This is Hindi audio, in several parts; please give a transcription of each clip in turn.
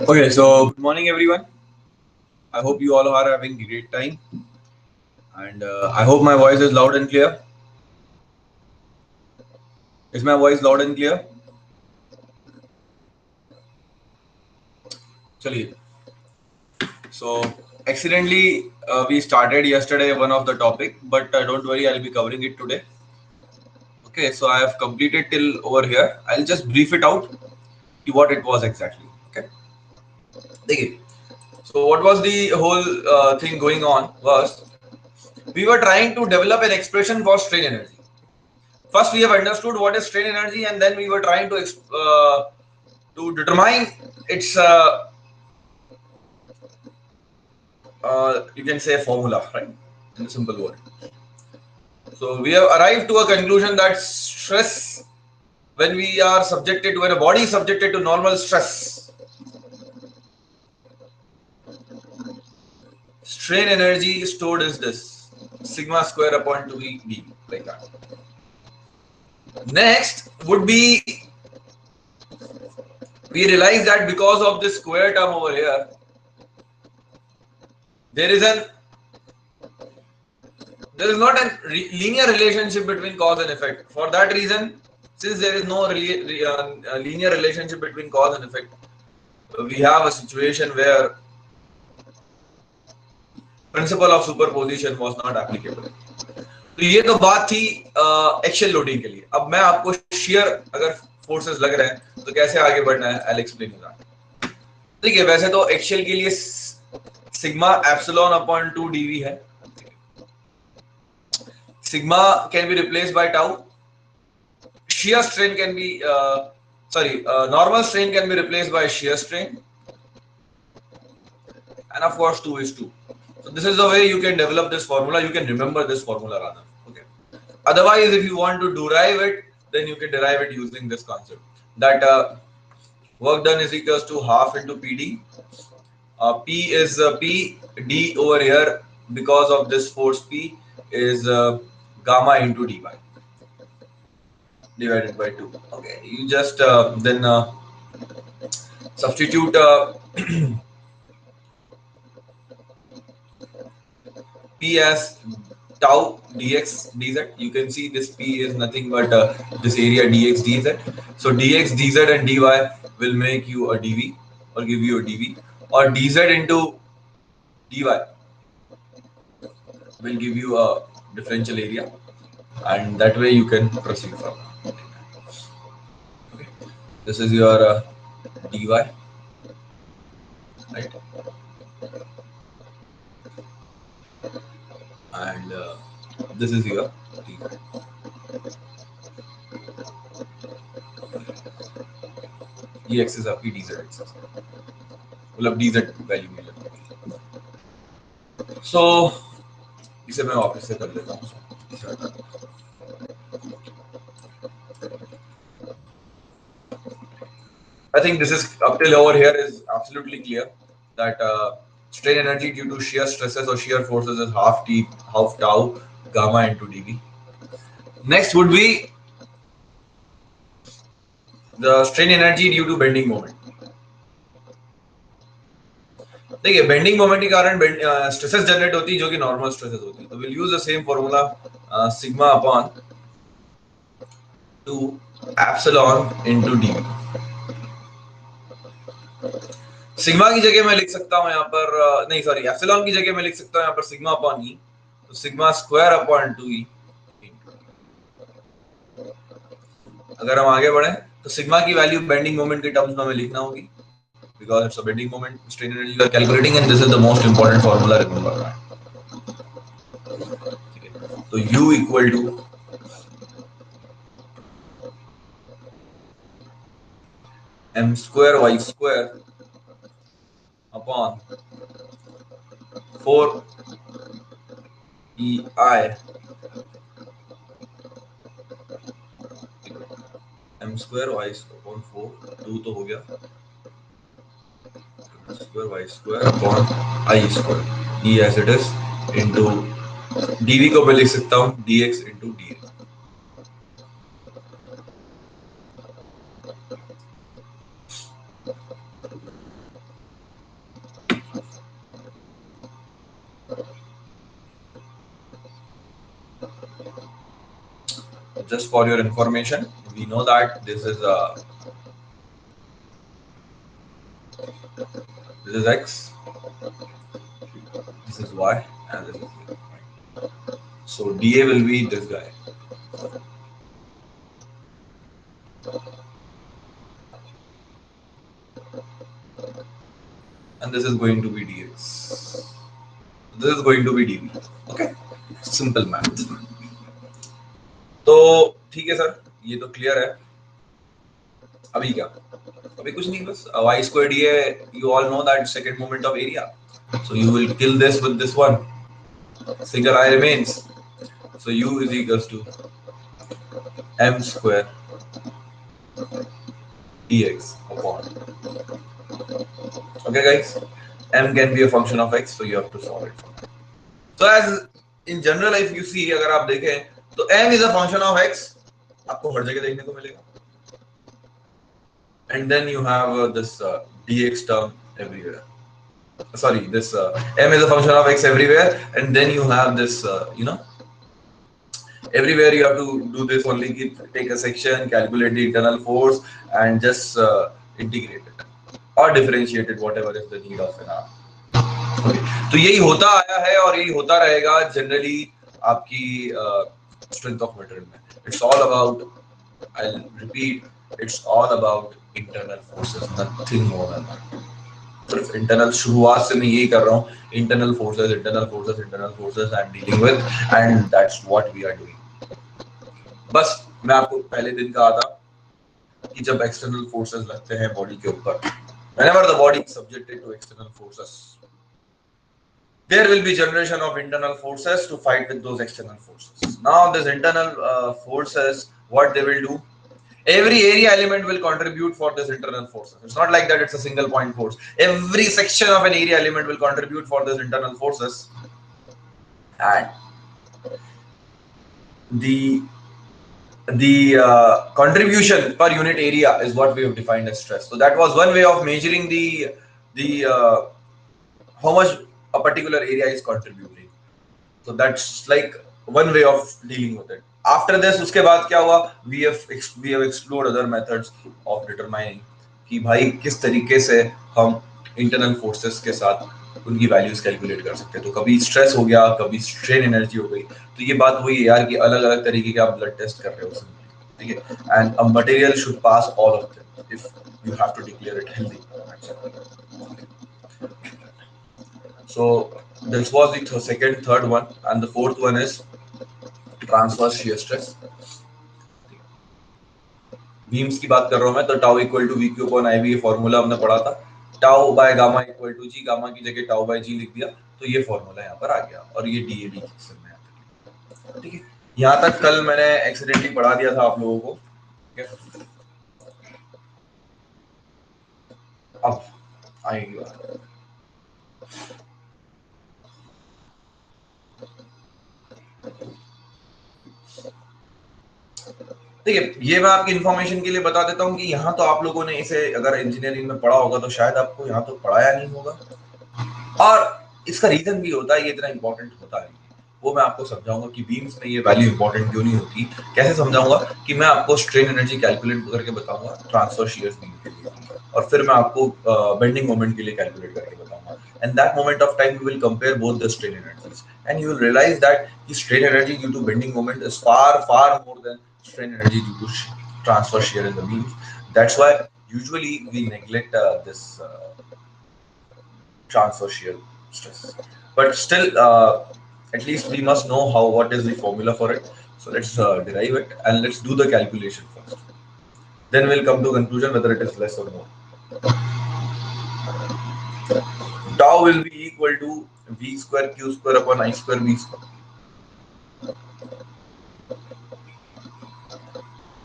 Okay, so good morning, everyone. I hope you all are having a great time, and I hope my voice is loud and clear. Is my voice loud and clear? Chaliye. So, accidentally, we started yesterday one of the topic, but don't worry, I'll be covering it today. Okay, so I have completed till over here. I'll just brief it out to what it was exactly. Okay, देखिए. So, what was the whole thing going on was we were trying to develop an expression for strain energy. First, we have understood what is strain energy, and then we were trying to determine its you can say formula, right? In a simple word. So we have arrived to a conclusion that stress, when we are subjected to, when a body is subjected to normal stress, strain energy stored is this sigma square upon 2e dV, like that. Next would be, we realize that because of this square term over here, there is an there is not a linear relationship between cause and effect. For that reason, since there is no linear relationship between cause and effect, we have a situation where principle of superposition was not applicable. तो ये तो बात थी एक्शियल लोडिंग के लिए. अब मैं आपको shear अगर फोर्सेस लग रहे हैं तो कैसे आगे बढ़ना है, I'll explain you that. ठीक है, वैसे तो एक्शियल के लिए सिग्मा एप्सिलॉन अपॉन 2 dV है. Sigma can be replaced by tau. Shear strain can be normal strain can be replaced by shear strain, and of course 2 is 2. So this is the way you can develop this formula. You can remember this formula rather. Okay. Otherwise, if you want to derive it, then you can derive it using this concept that work done is equals to half into PD. P is P D over here because of this force P is gamma into dy divided by 2. Okay, you just then substitute P as tau dx dz. You can see this P is nothing but this area dx dz. So dx dz and dy will make you a dv or give you a dv, or dz into dy will give you a differential area, and that way you can proceed further. Okay. This is your dy, right? And this is your dy. ये एक्सेस आपकी dz एक्सेस, मतलब dz वैल्यू मिल जाती है. सो इसे मैं वापस से कर लेता हूँ. I think this is up till over here is absolutely clear. that strain energy due to shear stresses or shear forces is half tau gamma into dV. Next would be the strain energy due to bending moment. देखिए बेंडिंग मोमेंट के कारण स्ट्रेसेस जनरेट होती है जो कि नॉर्मल स्ट्रेसेस होती है, तो will use the same formula sigma upon 2 epsilon into D. Sigma की जगह मैं लिख सकता हूं यहाँ पर नहीं सॉरी एप्सिलॉन की जगह मैं लिख सकता हूं यहाँ पर सिग्मा अपॉन ई, तो सिग्मा स्क्वायर अपॉन 2 ई। अगर हम आगे बढ़े तो सिग्मा की वैल्यू बेंडिंग मोमेंट के टर्म्स में हमें लिखना होगी because it's a bending moment strain energy you are calculating and this is the most important formula, remember that. So u equal to m square y square upon 4 ei m square y upon 4 2 तो हो गया square y square upon I square e as it is into dv को मैं लिख सकता हूँ dx into dx। Just for your information, we know that this is x, this is y, and this is z. So dA will be this guy. And this is going to be dx. This is going to be dv. Okay, simple math. तो ठीक है सर, ये तो क्लियर है। अभी क्या, अभी कुछ नहीं, बस y square dA, you all know that second moment of area, so you will kill this with this one, single I remains, so u is equals to m square dx upon, okay guys, m can be a function of x, so you have to solve it. So as in general if you see, अगर आप देखें तो m is a function of x, आपको हर जगह देखने को मिलेगा, and then you have this dx term everywhere. Sorry, this m is a function of x everywhere, and then you have this everywhere you have to do this only, take a section, calculate the internal force, and just integrate it or differentiate it, whatever is the need of an R. Okay. तो यही होता आया है और यही होता रहेगा जनरली आपकी स्ट्रेंथ ऑफ मटेरियल में। It's all about, I repeat, it's all about internal forces, nothing more than that. सिर्फ इंटरनल, शुरुआत से मैं यही कर रहा हूँ, internal forces internal forces internal forces I am dealing with, and that's what we are doing. बस मैं आपको पहले दिन कहा था कि जब एक्सटर्नल फोर्सेस लगते हैं बॉडी के ऊपर, whenever the body is subjected to external forces, there will be generation of internal forces to fight with those external forces. Now these internal forces, what they will do, every area element will contribute for this internal forces. It's not like that it's a single point force. Every section of an area element will contribute for this internal forces, and the contribution per unit area is what we have defined as stress. So that was one way of measuring the how much a particular area is contributing. So that's like one way of dealing with it. After this, उसके बाद क्या हुआ? We have explored other methods of determining कि भाई किस तरीके से हम internal forces के साथ उनकी values calculate कर सकते हैं। तो कभी stress हो गया, कभी strain energy हो गई। तो ये बात वही है यार कि अलग-अलग तरीके के आप blood test कर रहे हो, ठीक है? And a material should pass all of them if you have to declare it healthy. So this was the second, third one, and the fourth one is transverse shear stress. Beams की बात कर रहा हूं मैं, तो tau equal to V Q upon I V, ये फॉर्मूला हमने पढ़ा था। Tau by gamma equal to G, gamma की जगह टाउ बाय जी लिख दिया, तो ये फॉर्मूला यहाँ पर आ गया, और ये डीएडी में, ठीक है। यहाँ तक कल मैंने एक्सीडेंटली पढ़ा दिया था आप लोगों को, अब आएगी बात। देखिए, ये मैं आपकी इन्फॉर्मेशन के लिए बता देता हूँ कि यहाँ तो आप लोगों ने इसे अगर इंजीनियरिंग में पढ़ा होगा तो शायद आपको यहाँ तो पढ़ाया नहीं होगा, और इसका रीजन भी होता है, ये इतना इंपॉर्टेंट होता है, वो मैं आपको समझाऊंगा कि बीम्स में ये वैल्यू इंपॉर्टेंट क्यों नहीं होती। कैसे समझाऊंगा कि मैं आपको स्ट्रेन एनर्जी कैलकुलेट करके बताऊंगा ट्रांसफर शियर्स बीम के लिए, और फिर मैं आपको बेंडिंग मोमेंट के लिए कैलकुलेट करके बताऊंगा, and that moment of time we will compare both the strain energies, and you will realize that की strain energy due to bending moment is far far more than strain energy due to transfer shear in the beams. That's why usually we neglect this transfer shear stress. But still, at least we must know how what is the formula for it. So let's derive it and let's do the calculation first. Then we'll come to conclusion whether it is less or more. Tau will be equal to v square q square upon I square b square.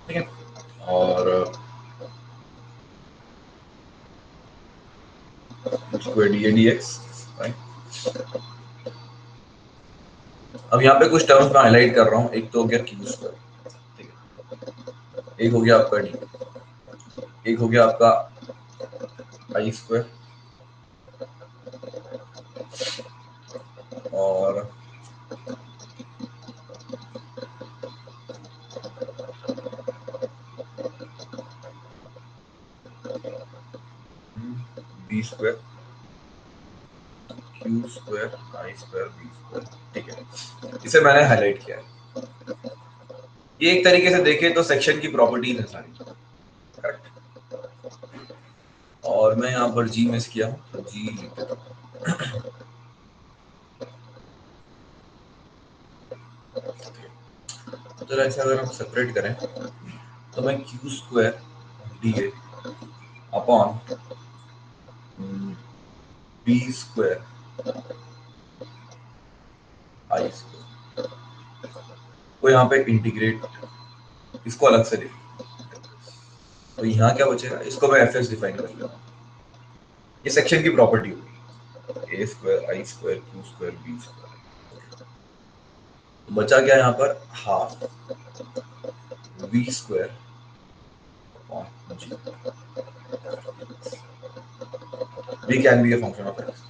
ठीक है, और square dA dx, right? अब यहाँ पे कुछ टर्म्स मैं हाईलाइट कर रहा हूँ। एक तो हो गया क्यू स्क्वायर, ठीक है, एक हो गया आपका डी, एक हो गया आपका आई स्क्वायर, और B square, Q square, I square, B square. ठीक है, इसे मैंने हाईलाइट किया है। ये एक तरीके से देखें तो सेक्शन की प्रॉपर्टीज है सारी, करेक्ट। और मैं यहाँ पर जी मिस किया हूँ तो जी लिख देता हूँ। तो ऐसे अगर हम सेपरेट करें तो मैं Q square D A upon B square I square को यहाँ पे इंटीग्रेट, इसको अलग से लिख, तो यहाँ क्या बचेगा, इसको मैं एफ एस डिफाइन कर लूँगा। ये सेक्शन की प्रॉपर्टी होगी, A square I square Q square B square. तो बचा क्या यहाँ पर, half V square upon G. We can be a function of X.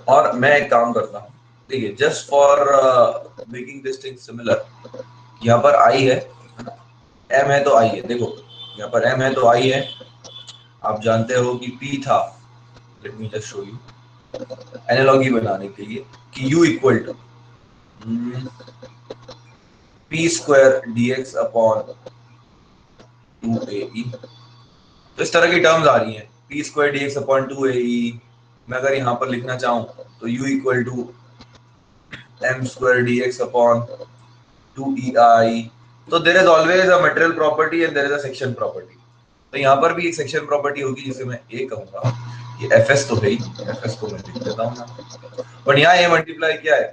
और मैं एक काम करता हूँ, देखिए, just for making this thing similar, यहाँ पर आई है, एम है तो आई है, देखो यहाँ पर एम है तो आई है। आप जानते हो कि पी था, let me just show you analogy बनाने के लिए कि u equal to P square D X upon 2ae। तो इस तरह की टर्म्स आ रही हैं, P square D X upon 2ae। मैं अगर यहाँ पर लिखना चाहूँ तो u equal to M square D X upon 2ei। तो there is always a material property and there is a section property. तो यहाँ पर भी एक सेक्शन प्रॉपर्टी होगी जिसे मैं ए कहूंगा। ये एफ एस तो है ही, एफ एस को मैं लिख देता हूँ ना, बट यहाँ ए मल्टीप्लाई क्या है,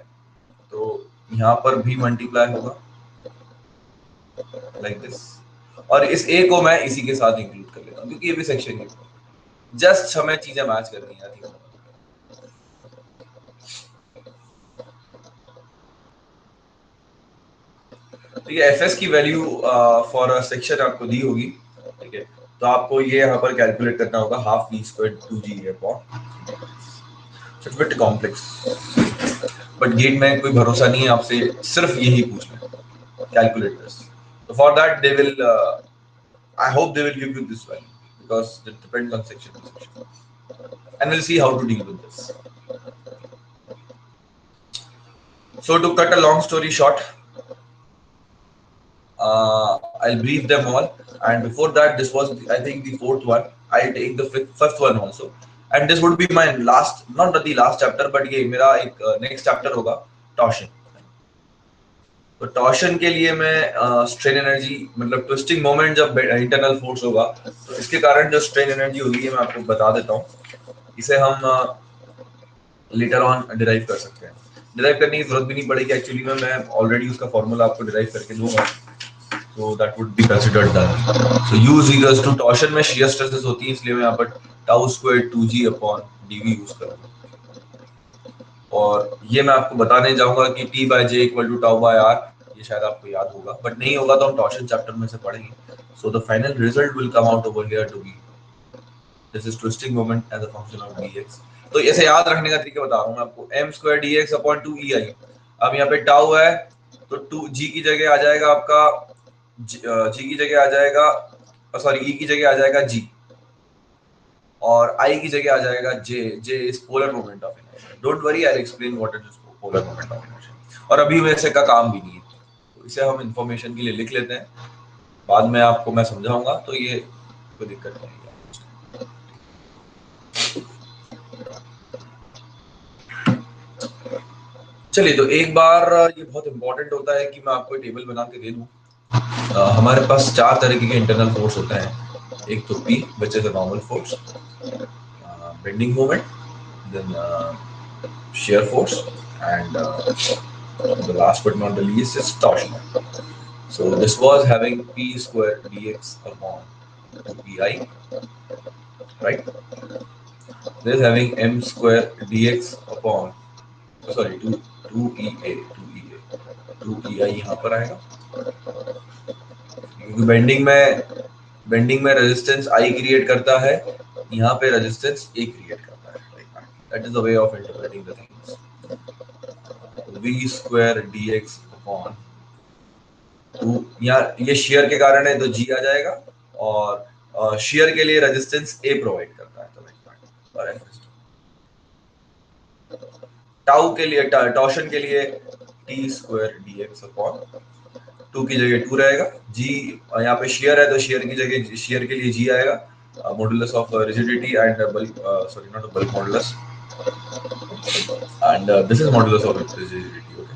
तो यहाँ पर भी मल्टीप्लाई होगा लाइक दिस, और इस ए को मैं इसी के साथ इंक्लूड कर लेता हूँ क्योंकि ये भी सेक्शन है। जस्ट हमें चीजें मैच करनी आती हैं। तो ये एफ एस की वैल्यू फॉर अ सेक्शन आपको दी होगी, ठीक है, तो आपको ये यहाँ पर कैलकुलेट करना होगा, half V square 2g upon, it's bit complex, but GATE में कोई भरोसा नहीं है, आपसे सिर्फ यही पूछना है, calculate this. So for that they will I hope they will give you this value because it depends on section to section, and we'll see how to deal with this. So to cut a long story short, I'll brief them all, and before that, this was I think the fourth one. I'll take the fifth one also, and this would be my last, not the last chapter, but ये मेरा एक next chapter होगा, torsion. तो टॉर्शन के लिए मैं स्ट्रेन एनर्जी, मतलब ट्विस्टिंग मोमेंट जब इंटरनल फोर्स होगा तो इसके कारण जो स्ट्रेन एनर्जी होगी मैं आपको बता देता हूँ। इसे हम लेटर ऑन डिराइव कर सकते हैं। डिराइव करने की जरूरत भी नहीं पड़ेगी एक्चुअली में, मैं ऑलरेडी उसका फॉर्मूला आपको डिराइव करके दूंगा, so that would be considered done. So U is equals to torsion में shear stresses होती है, इसलिए मैं यहाँ पर tau squared 2g upon dv use करूंगा। और ये मैं आपको बताने जाऊंगा कि T by J equal to tau by R, ये शायद आपको याद होगा, बट नहीं होगा तो हम टॉर्शन चैप्टर में से पढ़ेंगे। So the final result will come out over here to be this is twisting moment as a function of dx। तो ऐसे याद रखने का तरीका बता रहा हूँ मैं आपको, m square dx upon 2 ei। अब यहाँ पे टाउ है तो 2g की जगह आ जाएगा आपका जी की जगह आ जाएगा, सॉरी ई की जगह आ जाएगा जी, और आई की जगह आ जाएगा J. J is polar moment of inertia. Don't worry, I will explain what is polar moment of inertia. और अभी वैसे का काम भी नहीं है, तो इसे हम इंफॉर्मेशन के लिए लिख लेते हैं, बाद में आपको मैं समझाऊंगा, तो ये कोई दिक्कत नहीं है। चलिए, तो एक बार ये बहुत इंपॉर्टेंट होता है कि मैं आपको टेबल बना के दे दूं। हमारे पास 4 तरीके के इंटरनल फोर्स होते हैं। एक तो P which is a normal force, bending moment, then shear force, and the last but not the least is torsion. So this was having P square dx upon 2pi, right? This is having M square dx upon, sorry, 2 2ei यहाँ पर आएगा, क्योंकि बेंडिंग में रेजिस्टेंस आई क्रिएट करता है, यहाँ पे रेजिस्टेंस ए क्रिएट करता है। That is the way of interpreting the things. v square dx upon 2, यहाँ ये शेयर के कारण है तो g आ जाएगा, और शेयर के लिए रेजिस्टेंस ए प्रोवाइड करता है, तो टाउ के लिए, टॉर्शन के लिए t स्क्वायर dx अपॉन 2 की जगह 2 रहेगा, जी यहाँ पे शेयर है तो शेयर की जगह शेयर के लिए जी आएगा, modulus of rigidity and bulk, sorry not bulk modulus, and this is modulus of rigidity. Okay,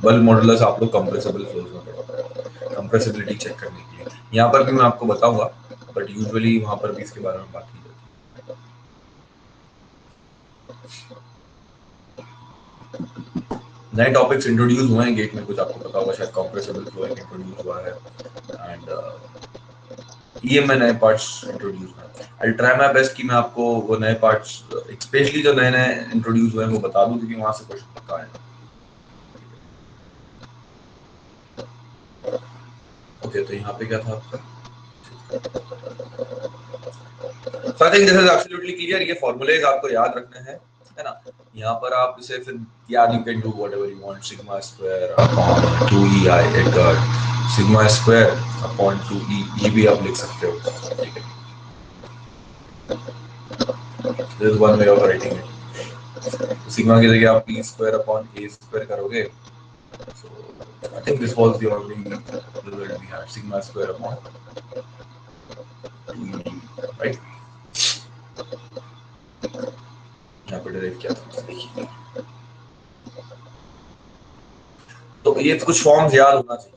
bulk modulus आप लोग कंप्रेसिबल फ्लोज में पढ़ोगे, कंप्रेसिबिलिटी चेक करने के लिए। यहाँ पर भी मैं आपको बताऊंगा, बट यूजुअली वहां पर भी इसके बारे में बात की जाती है। नए टॉपिक्स इंट्रोड्यूस हुए हैं गेट में, कुछ आपको पता होगा शायद, कंप्रेसिबल फ्लो इंट्रोड्यूस हुआ है, एंड ईएम में नए पार्ट्स इंट्रोड्यूस हुए। आई ट्राई माय बेस्ट कि मैं आपको वो नए पार्ट्स, स्पेशली जो नए नए इंट्रोड्यूस हुए हैं वो बता दूं, क्योंकि वहां से क्वेश्चन पक्का है। ओके, तो यहाँ पे क्या था आपका? So I think this is absolutely clear। ये फॉर्मूलेज आपको याद रखने हैं, है ना? यहाँ पर आप इसे फिर याद, you can do whatever you want, sigma square upon 2ei, एक sigma square upon 2e, ये भी आप लिख सकते हो, ठीक है? This is one way of writing it। Sigma की जगह आप p square upon a square करोगे, so I think this was the only result we had, sigma square upon 2e, right? यहाँ पे डायरेक्ट क्या था देखिए, तो ये कुछ फॉर्म्स याद होना चाहिए।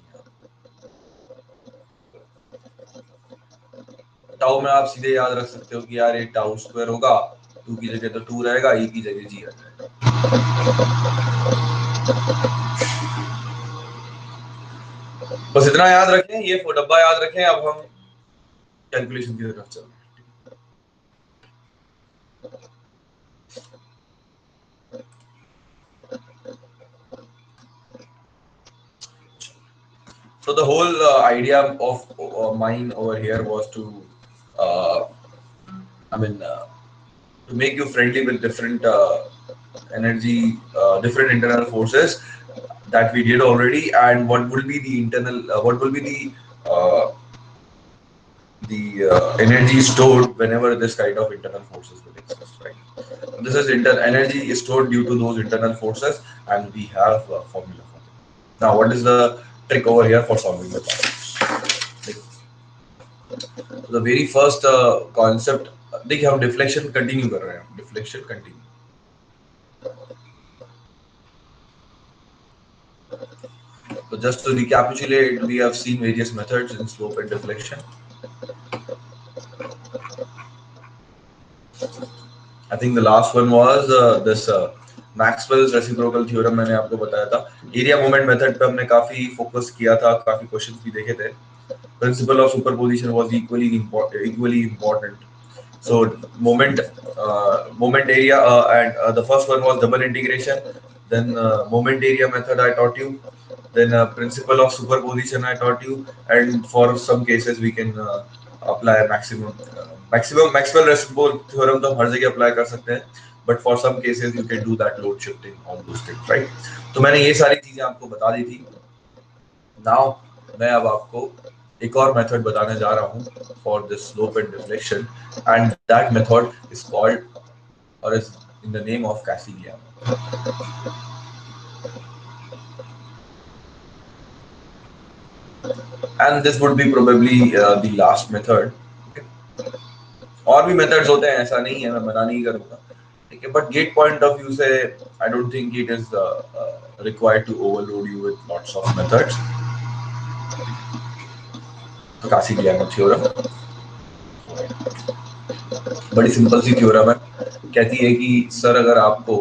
टाउ में आप सीधे याद रख सकते हो कि यार ये टाउ स्क्वायर होगा, 2 की जगह तो 2 रहेगा, e की जगह g आ जाएगा। बस इतना याद रखें, ये डब्बा याद रखें। अब हम कैलकुलेशन की तरफ चलते हैं। So the whole idea of mine over here was to, to make you friendly with different energy, different internal forces that we did already, and what will be the internal, what will be the energy stored whenever this kind of internal forces will exist, right? This is energy is stored due to those internal forces, and we have a formula for it. Now, what is the trick over here for solving the problem? So the very first concept, देखिए हम डिफ्लेक्शन कंटिन्यू कर रहे हैं, deflection continue. So just to recapitulate, we have seen various methods in slope and deflection. I think the last one was this Maxwell's reciprocal theorem, मैंने आपको बताया था। एरिया मोमेंट मेथड पे हमने काफी फोकस किया था, काफी क्वेश्चंस भी देखे थे। Principle of superposition was equally important. So moment area, and the first one was double integration. Then moment area method I taught you. Then principle of superposition I taught you. And for some cases we can apply maximum Maxwell reciprocal theorem तो हर जगह apply कर सकते हैं. But for some cases you can do that load shifting, all those things, right? तो मैंने ये सारी चीजें आपको बता दी थी. Now मैं अब आपको एक और मेथड बताने जा रहा हूँ for this slope and deflection, and that method is called और is in the name of Castigliano. And this would be probably the last method. और भी मेथड्स होते हैं, ऐसा नहीं है, मैं मना नहीं करूंगा, ठीक है, but get point of view से I don't think it is required to overload you with lots of methods. तो कैसिलियानो थ्योरम बड़ी सिंपल सी थ्योरम है. कहती है कि सर अगर आपको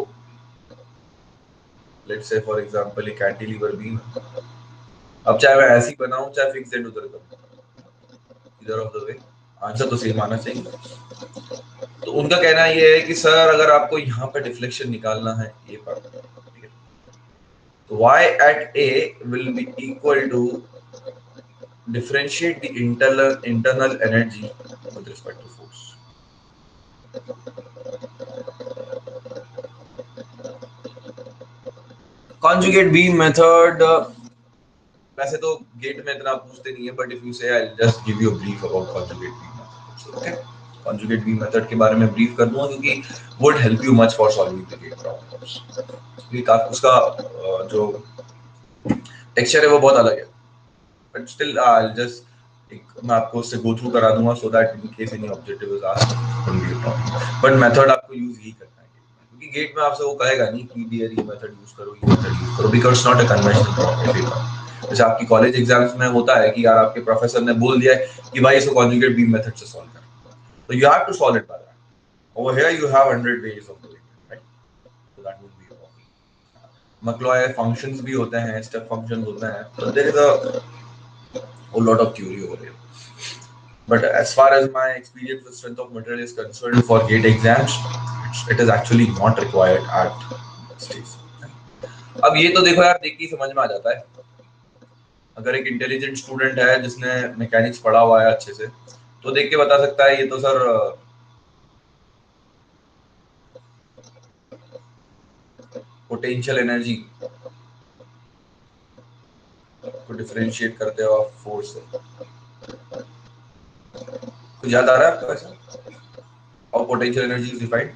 लेट्स से फॉर एग्जांपल एक कैंटिलीवर बीम, अब चाहे मैं ऐसी बनाऊं चाहे फिक्स एंड उधर करूं, इधर ऑफ द वे आंसर तो सेम आना चाहिए. तो उनका कहना ये है कि सर अगर आपको यहाँ पे डिफ्लेक्शन निकालना है ए पर, ठीक है, तो y at a will be equal to differentiate the internal energy with respect to force. Conjugate beam method, वैसे तो गेट में इतना पूछते नहीं है, बट इफ यू से I will just give you a brief about conjugate beam method. Okay, conjugate beam method के बारे में ब्रीफ कर दूंगा क्योंकि would help you much for solving the gate problems. क्योंकि उसका जो टेक्सचर है वो बहुत अलग है, but still I will just मैं आपको उससे गो थ्रू करा दूंगा so that in case any objective is asked, but method आपको यूज ही करना है क्योंकि गेट में आपसे वो कहेगा नहीं कि डियर ये मेथड यूज करो, ये मेथड यूज करो, because it's not a conventional problem. जैसे आपकी कॉलेज एग्जाम्स में होता है कि यार आपके प्रोफेसर ने बोल दिया है कि भाई इसको कॉन्जुगेट बीम मेथड से सॉल्व कर, तो you have to solve it by that. Over here you have 100 ways of doing it, right? So that would be a problem. Macaulay functions भी होते हैं, स्टेप फंक्शंस होते हैं, तो there is a lot of theory over here. But as far as my experience with strength of material is concerned for GATE exams, it is actually not required at stage. अब ये तो देखो यार, देख के समझ में आ जाता है. अगर एक इंटेलिजेंट स्टूडेंट है जिसने मैकेनिक्स पढ़ा हुआ है अच्छे से, तो देख के बता सकता है ये तो सर पोटेंशियल एनर्जी को डिफरेंशिएट करते हो आप फोर्स से. कुछ याद आ रहा है आपको ऐसा? और पोटेंशियल एनर्जी इज डिफाइंड.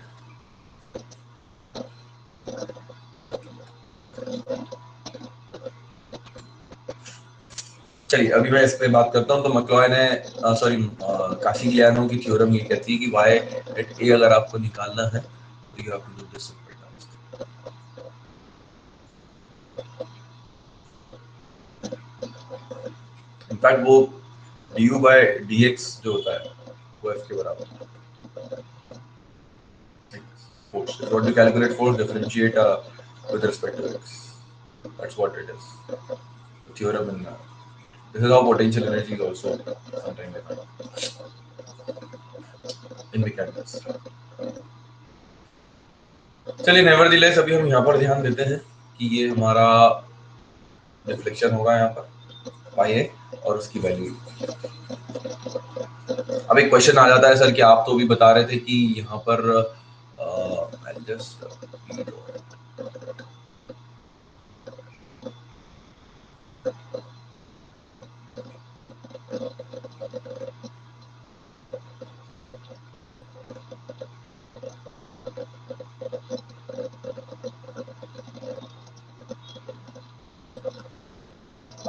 चलिए अभी मैं इस पे बात करता हूँ. तो मैक्लॉय ने कासिलियानो की थ्योरम ये कहती है कि y at a अगर आपको निकालना है तो you have to do this simple task. In fact वो du by dx जो होता है वो f के बराबर है. Force is what you calculate force, differentiate with respect to x. That's what it is. The theorem in this is how potential energy is also sometimes defined in mechanics. चलिए नेवरदीलेस अभी हम यहाँ पर ध्यान देते हैं कि ये हमारा डिफ्लेक्शन होगा यहाँ पर y है और उसकी वैल्यू. अब एक क्वेश्चन आ जाता है सर कि आप तो भी बता रहे थे कि यहाँ पर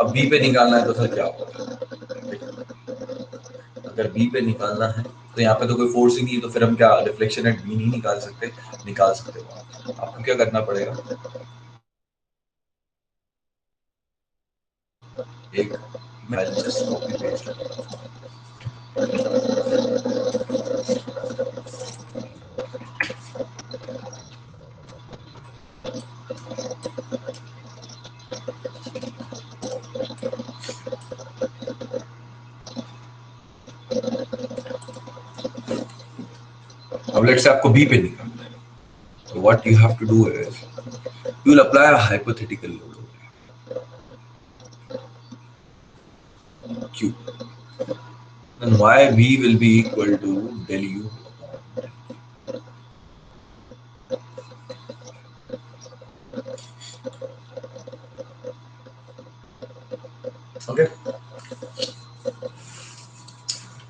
अब बी पे निकालना है तो सर क्या होगा? अगर बी पे निकालना है तो यहाँ पे तो कोई फोर्स ही नहीं है, तो फिर हम क्या डिफ्लेक्शन एट बी नहीं निकाल सकते? निकाल सकते हो. आपको क्या करना पड़ेगा? एक मैं जस्ट कॉपी पेस्ट अब लेट्स से आपको बी पे निकालना है, so what you have to do is you will apply a hypothetical load Q, then YB will be equal to del U upon okay.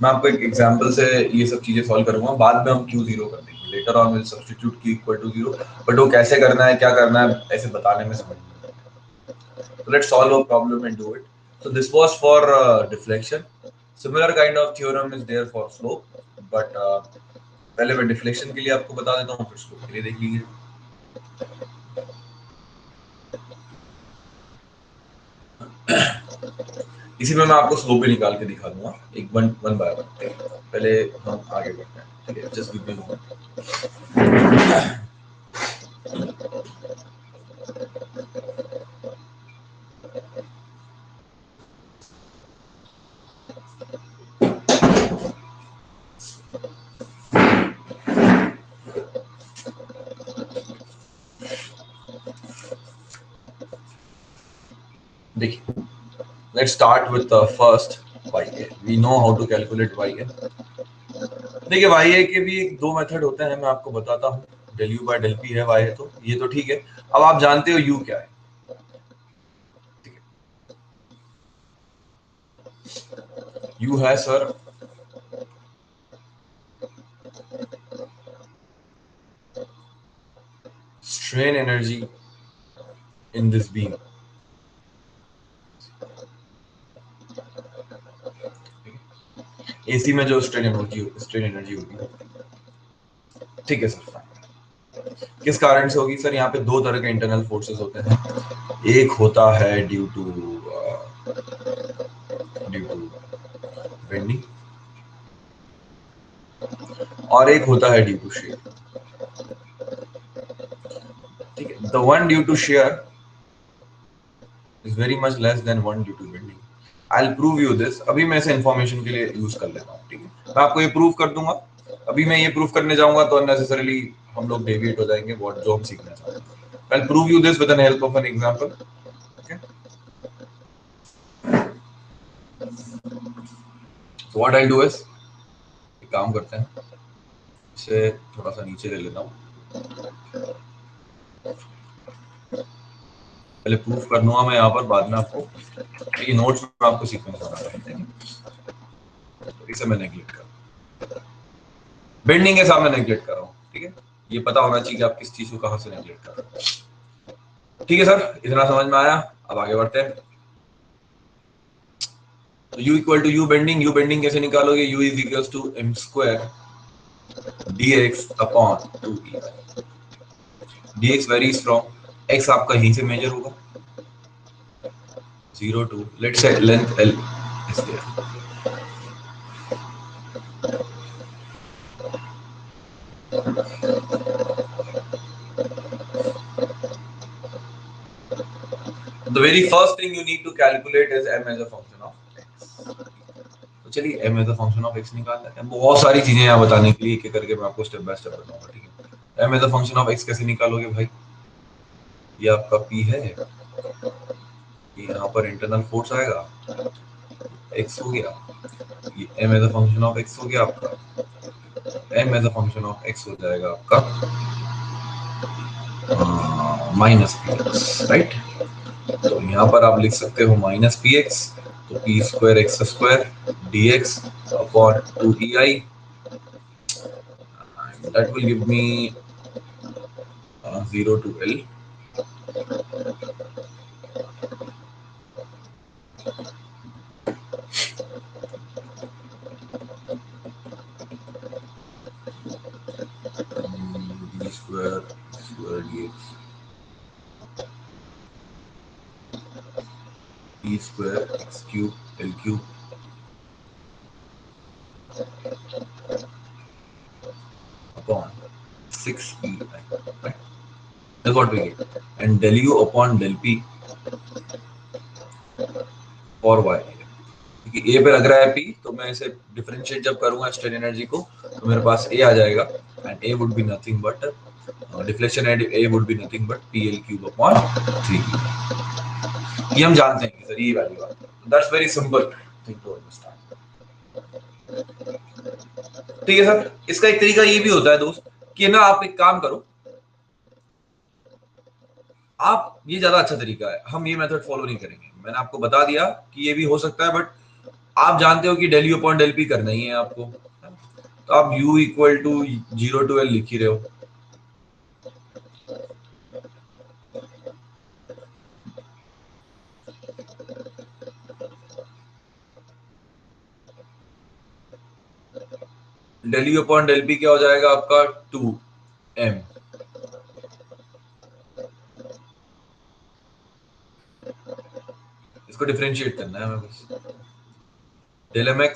मैं आपको एक एग्जांपल से ये सब चीजें सॉल्व करूंगा, बाद में हम Q जीरो कर देंगे, later on will substitute Q equal to zero, but वो कैसे करना है क्या करना है ऐसे बताने में समझ नहीं आता। So let's solve a problem and do it. So this was for deflection. Similar kind of theorem is there for slope, but पहले मैं डिफ्लेक्शन के लिए आपको बता देता हूँ, फिर स्लोप के लिए देख लीजिए। इसी में मैं आपको स्लोप भी निकाल के दिखा दूंगा, एक वन बाय वन। पहले हम आगे बढ़ते हैं, ठीक है, just give me a moment. देखिए, let's start with the first YA. We know how to calculate YA. देखिए YA के भी एक दो मेथड होते हैं, मैं आपको बताता हूँ। del U by del P है YA, तो ये तो ठीक है। अब आप जानते हो U क्या है, ठीक है। U है sir strain energy in this beam, AC में जो स्ट्रेन एनर्जी होगी, ठीक है सर। किस कारण से होगी सर? यहाँ पे दो तरह के इंटरनल फोर्सेस होते हैं, एक होता है ड्यू टू बेंडिंग और एक होता है ड्यू टू शेयर, ठीक है। The one due to shear is very much less than one due to bending. I will prove you this, अभी मैं इसे इंफॉर्मेशन के लिए यूज कर लेता हूँ, ठीक है। मैं आपको ये प्रूव कर दूंगा, अभी मैं ये प्रूव करने जाऊंगा तो अननेसेसरीली हम लोग डेविएट हो जाएंगे व्हाट जो हम सीखना चाहते हैं। I will prove you this with an help of an example, okay. So what I do is, एक काम करते हैं, इसे थोड़ा सा नीचे ले लेता हूँ, पहले प्रूफ कर दूंगा मैं यहाँ पर, बाद में आपको ये नोट्स में आपको सीक्वेंस बना रहे हैं, तो इसे मैं नेगलेक्ट कर, बेंडिंग के सामने नेगलेक्ट कर रहा हूँ, ठीक है। ये पता होना चाहिए कि आप किस चीज को कहां से नेगलेक्ट कर रहे हैं, ठीक है सर, इतना समझ में आया। अब आगे बढ़ते हैं। तो U equal to U bending कैसे निकालोगे? U is equal to m square dx upon 2e। dx varies from x, आपका यहीं से मेजर होगा 0 to let's say length l is there। The very first thing you need to calculate is m as a function of x। तो चलिए m as a function of x निकाल लेते हैं। बहुत सारी चीजें यहाँ बताने के लिए एक एक करके मैं आपको स्टेप बाय स्टेप बताऊंगा, ठीक है। m as a function of x कैसे निकालोगे भाई? ये आपका p है, ये यहाँ पर इंटरनल फोर्स आएगा, x हो गया, ये m as a function of x हो गया आपका, m as a function of x हो जाएगा आपका माइनस पी एक्स, राइट। तो यहाँ पर आप लिख सकते हो माइनस पी एक्स, तो P square x square D X upon 2ei, that will give me 0 to L d square dx p square x cube L cube upon 6ei, right? That's what we get, and del u upon del p for y। क्योंकि a पे लग रहा है p, तो मैं इसे डिफरेंशिएट जब करूंगा स्ट्रेन एनर्जी को, तो मेरे पास a आ जाएगा, and A would be nothing but deflection at A would be nothing but PL cube upon 3Q. ये हम जानते हैं कि सर ये वैल्यू आती है. That's very simple thing to understand. ठीक है सर. इसका एक तरीका ये भी होता है दोस्त कि ना आप एक काम करो, आप ये ज्यादा अच्छा तरीका है, हम ये मेथड फॉलो नहीं करेंगे. मैंने आपको बता दिया कि ये भी हो सकता है, बट आप जानते हो कि del U upon del P करना ही है आपको, तो आप U equal to 0 to L लिख ही रहे हो. del U upon del P क्या हो जाएगा आपका 2m. इसको डिफरेंशिएट करना है हमें बस. del mx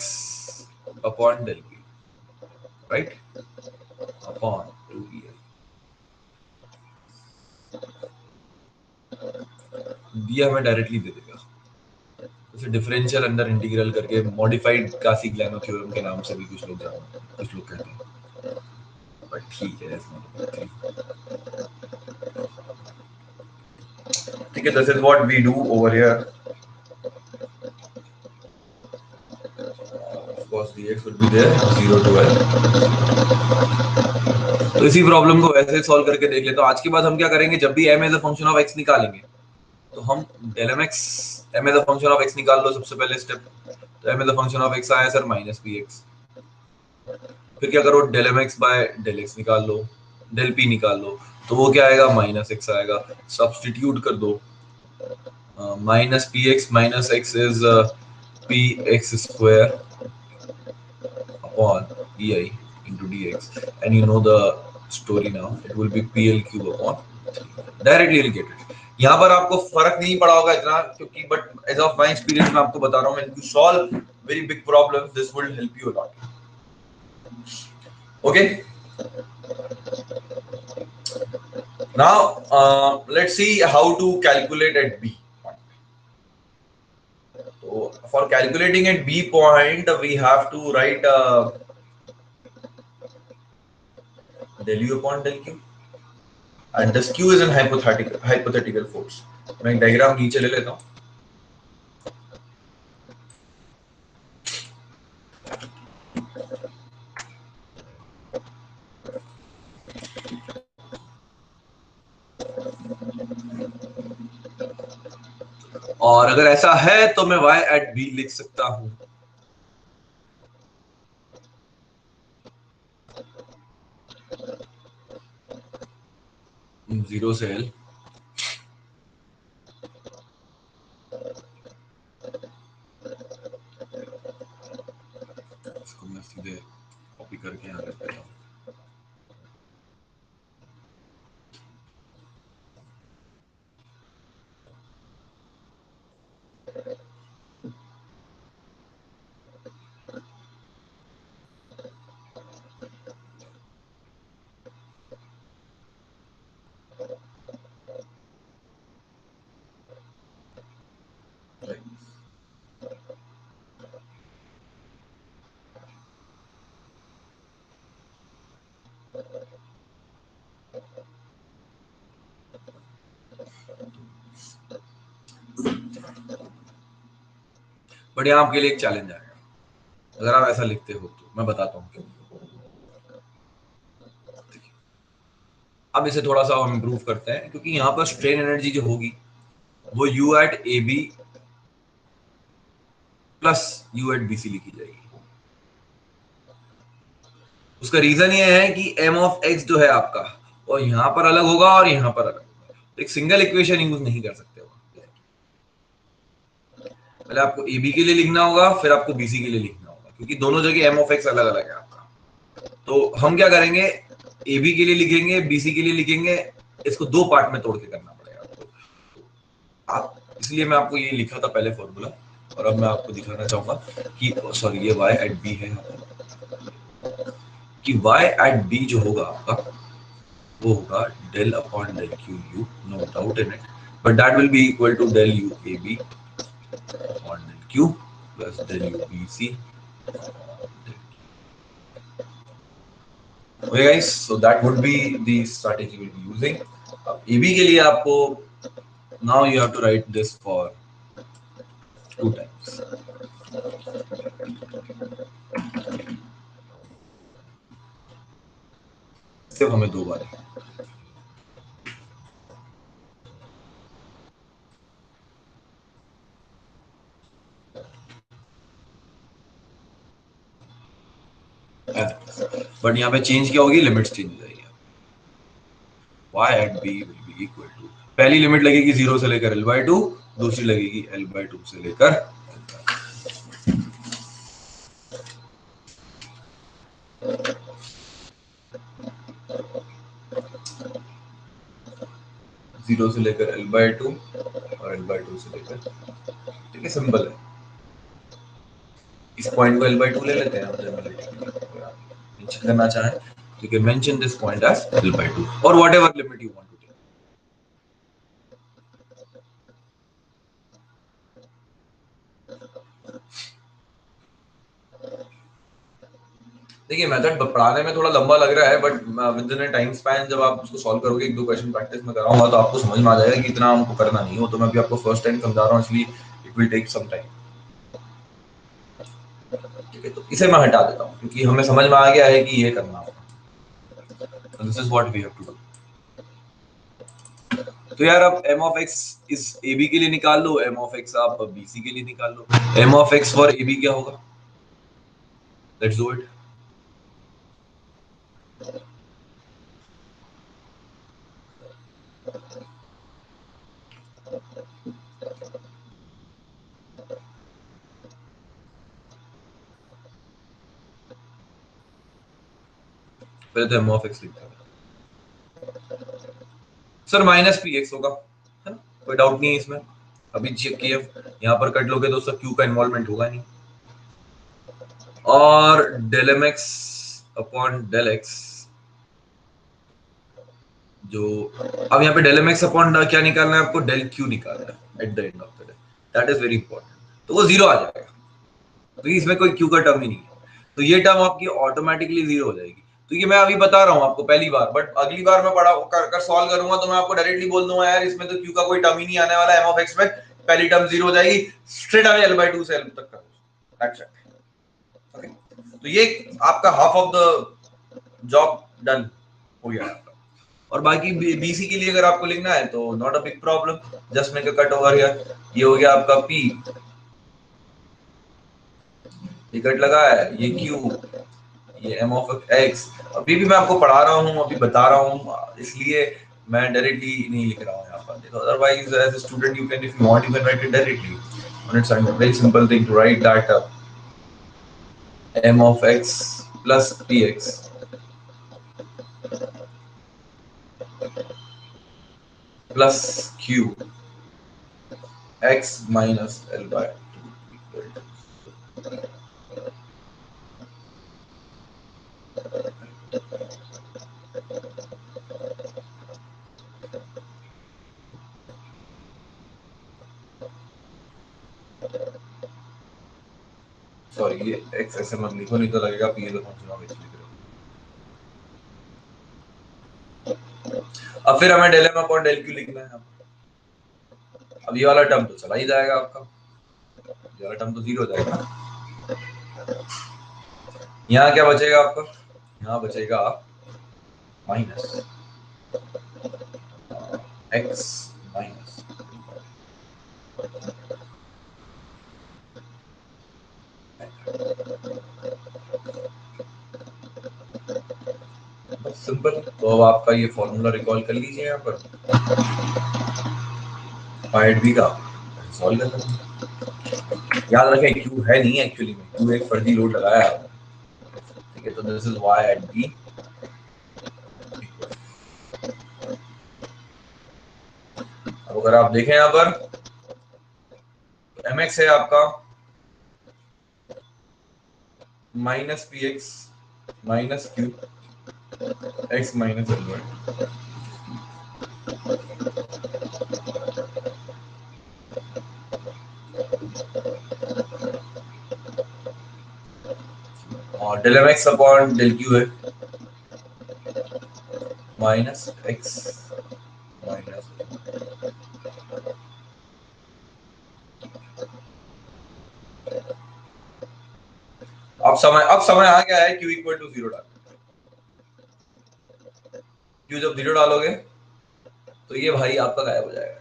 upon del P, right, upon 2EL. दिया हमें डायरेक्टली दे देगा. जैसे डिफरेंशियल अंडर इंटीग्रल करके मॉडिफाइड कासी-ग्लानो थ्योरम के नाम से भी कुछ लोग जानते हैं, कुछ लोग कहते हैं, बट ठीक है. ठीक है, this is what we do over here. Of course dx would be there 0 to L. तो इसी प्रॉब्लम को वैसे सॉल्व करके देख लेते. तो आज के बाद हम क्या करेंगे, जब भी m as a function of x निकालेंगे तो हम del mx m as a function of x निकाल लो सबसे पहले स्टेप. तो m as a function of x आया सर माइनस px. फिर क्या करो, del mx by del x निकाल लो, del p निकाल लो, तो वो क्या आएगा, माइनस x आएगा. सब्स्टिट्यूट कर दो. Minus px minus x is px square upon pi into dx, and you know the story now. It will be pl cube upon 3. Directly you'll get it. यहाँ पर आपको फर्क नहीं पड़ा होगा इतना, क्योंकि but as of my experience मैं आपको बता रहा हूँ, when you solve very big problems this will help you a lot. Okay, now let's see how to calculate at B. So for calculating at B point we have to write del U upon del Q, and this Q is an hypothetical force. मैं एक डायग्राम नीचे ले लेता हूँ. और अगर ऐसा है तो मैं y at B लिख सकता हूं. जीरो से L. इसको मैं सीधे कॉपी करके यहाँ रख देता हूँ. बट यहाँ आपके लिए एक चैलेंज आएगा अगर आप ऐसा लिखते हो, तो मैं बताता हूँ क्यों. अब इसे थोड़ा सा हम इम्प्रूव करते हैं, क्योंकि यहाँ पर स्ट्रेन एनर्जी जो होगी वो U at AB plus U at BC लिखी जाएगी. उसका रीजन ये है कि m of x जो है आपका वो यहाँ पर अलग होगा और यहाँ पर अलग होगा, तो एक सिंगल इक्वेशन यूज नहीं कर सकते हो. पहले आपको AB के लिए लिखना होगा, फिर आपको BC के लिए लिखना होगा, क्योंकि दोनों जगह m of x अलग अलग है आपका. तो हम क्या करेंगे, AB के लिए लिखेंगे, BC के लिए लिखेंगे, इसको दो पार्ट में तोड़ के करना पड़ेगा आपको. आप इसलिए मैं आपको ये लिखा था पहले फॉर्मूला, और अब मैं आपको दिखाना चाहूंगा कि सॉरी ये y at b है यहाँ पर, कि y at b जो होगा आपका वो होगा del upon del q u, no doubt in it, but that will be equal to del u ab upon del q plus del u bc. Okay guys, so that would be the strategy will be using. अब एबी के लिए आपको now you have to write this for 2 times. सिर्फ हमें 2 बार बट यहाँ पे चेंज क्या होगी, लिमिट्स चेंज हो जाएगी. y at b will be equal to, पहली लिमिट लगेगी 0 से लेकर l/2, दूसरी लगेगी l/2 से लेकर 0 से लेकर l/2 और l/2 से लेकर. ठीक है, सिंपल है. इस पॉइंट को l/2 ले लेते हैं हम जनरली. मेंशन करना चाहें तो you can mention this point as l/2 or whatever limit you want to take. देखिए मेथड पढ़ाने में थोड़ा लंबा लग रहा है, but with in time span जब आप उसको सॉल्व करोगे, 1-2 क्वेश्चन प्रैक्टिस में कराऊंगा तो आपको समझ में आ जाएगा कि इतना हमको करना नहीं हो. तो मैं अभी आपको फर्स्ट टाइम समझा रहा हूँ, इसलिए it will take some time. ठीक है, तो इसे मैं हटा देता हूँ क्योंकि हमें समझ में आ गया है कि ये करना होगा. This is what we have to do. तो यार अब m of x इस ab के लिए निकाल लो, m of x आप bc के लिए निकाल लो. m of x for ab क्या होगा? Let's do it. पहले तो m of x लिखते हैं. सर माइनस पी एक्स होगा, है ना, कोई डाउट नहीं है इसमें. अभी चेक किया, यहाँ पर कट लोगे तो क्यू का इन्वॉल्वमेंट होगा नहीं. और del M X upon del X, जो अब यहाँ पे डेल एम एक्स अपॉन क्या निकालना है आपको, डेल क्यू निकालना है at the end of the day. That is very important. तो वो 0 आ जाएगा क्योंकि इसमें कोई क्यू का टर्म ही नहीं है. तो ये टर्म आपकी ऑटोमेटिकली 0 हो जाएगी. तो ये मैं अभी बता रहा हूँ आपको पहली बार, बट अगली बार मैं पढ़ा कर सॉल्व करूंगा तो मैं आपको डायरेक्टली बोल दूंगा यार इसमें तो क्यू का कोई टर्म ही नहीं आने वाला. एम ऑफ एक्स में पहली टर्म 0 हो जाएगी, स्ट्रेट अवे l/2 से l तक कर. That's it. ओके, तो ये आपका half of the job done हो गया आपका. और बाकी बीसी के लिए अगर आपको लिखना है तो not a big problem, just make a cut over here. ये हो गया आपका पी, ये कट लगा है, ये क्यू, ये m of x. अभी भी मैं आपको पढ़ा रहा हूँ, अभी बता रहा हूँ, इसलिए मैं डायरेक्टली नहीं लिख रहा हूँ यहाँ पर. देखो otherwise as a student you can, if you want, you can write it directly. and it's a very simple thing to write that m of x plus px plus q x minus l/2 equal to. Sorry, ये x ऐसे मत लिखो नहीं तो लगेगा p है तो फंक्शन ऑफ x लिख रहे हो. अब फिर हमें del m upon del q लिखना है. अब ये वाला टर्म तो चला ही जाएगा आपका, ये वाला टर्म तो 0 हो जाएगा. यहाँ क्या बचेगा आपका, यहाँ बचेगा माइनस x माइनस. सिंपल. तो अब आपका ये फॉर्मूला रिकॉल कर लीजिए यहाँ पर पाइड बी का, सॉल्व कर लेंगे. याद रखें क्यू है नहीं एक्चुअली में, क्यू एक फर्जी लोड लगाया है. ठीक है, तो this is y at B. अब अगर आप देखें यहाँ पर mx है आपका minus P X minus Q X minus L. और del M X upon del Q है माइनस एक्स माइनस। अब समय आ गया है q इक्वल टू 0 डाल। q जब 0 डालोगे तो ये भाई आपका गायब हो जाएगा,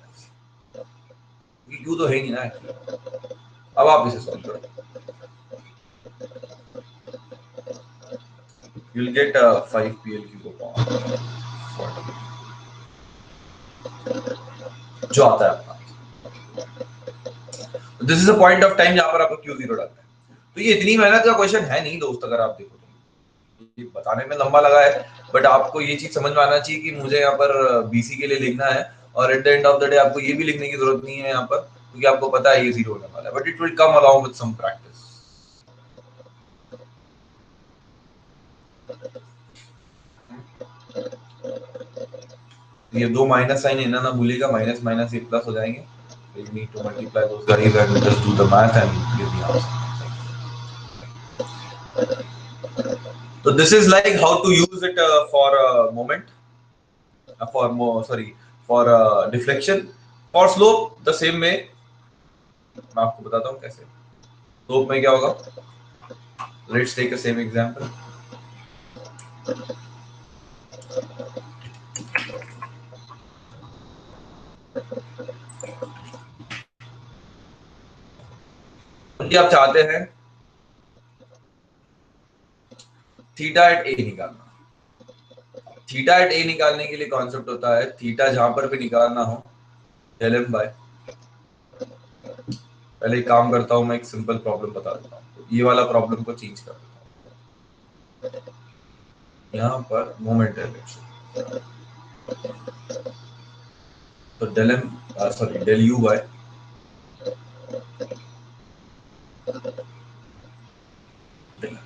q तो है ही नहीं ना एक्चुअली। अब आप इसे सॉल्व करो, you'll get 5 pl cube upon 40 जो आता है आपका। This is a point of time जहां पर आपको q 0 डालना है। तो ये इतनी मेहनत का क्वेश्चन है नहीं दोस्त, अगर आप देखो तो ये बताने में लंबा लगा है, बट आपको ये चीज समझ में आना चाहिए कि मुझे यहाँ पर बीसी के लिए लिखना है, और at the end of the day आपको ये भी लिखने की जरूरत नहीं है यहाँ पर, क्योंकि आपको पता है ये 0 होने वाला है, but it will come along with some practice. ये दो माइनस साइन है ना भूलिएगा, माइनस माइनस ये प्लस हो जाएंगे, so you need to multiply those guys and just do the math and give the answer. So this is like how to use it for moment, for more sorry for deflection, for slope the same way। मैं आपको बताता हूँ कैसे। स्लोप में क्या होगा, let's take a same example. आप चाहते हैं थीटा एट ए निकालना। थीटा एट ए निकालने के लिए कॉन्सेप्ट होता है थीटा जहां पर भी निकालना हो डेल एम बाय। पहले एक काम करता हूं, मैं एक सिंपल प्रॉब्लम बता देता हूं, ये वाला प्रॉब्लम को चेंज कर देता हूं। यहाँ पर मोमेंट डायरेक्शन, तो del M sorry del U by del M.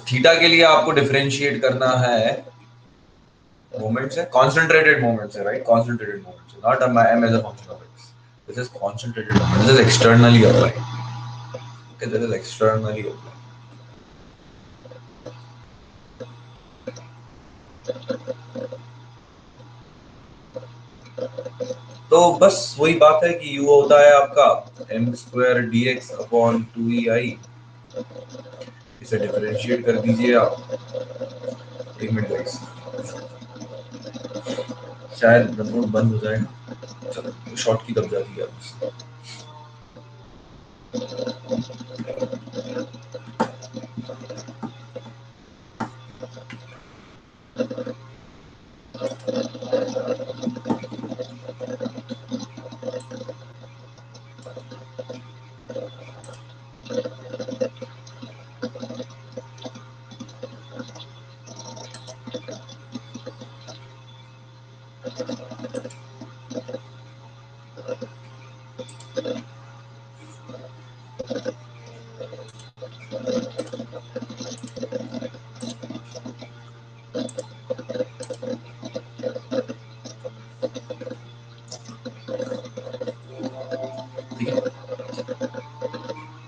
Theta के लिए आपको डिफरेंशिएट करना है मोमेंट से, कॉन्सेंट्रेटेड मोमेंट से, राइट, कॉन्सेंट्रेटेड मोमेंट से, not m as a function of x. This is concentrated moment. This is externally applied. Okay, this is externally applied. तो बस वही बात है कि u होता है आपका m square dx upon 2ei। इसे डिफरेंशिएट कर दीजिए आप, एक मिनट गाइस, शायद नोट बंद हो जाएगा। चलो शॉर्ट की तब जाती है अब।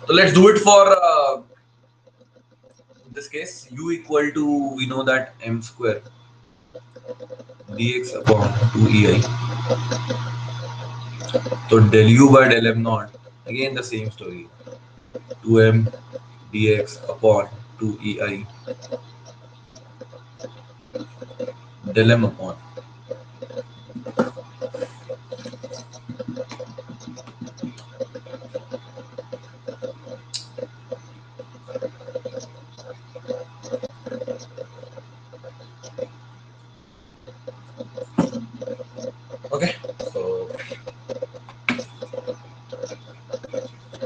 So let's do it for this case. U equal to, we know that m square dx upon 2ei. So del u by del m naught, again the same story, 2m dx upon 2ei del m upon, okay।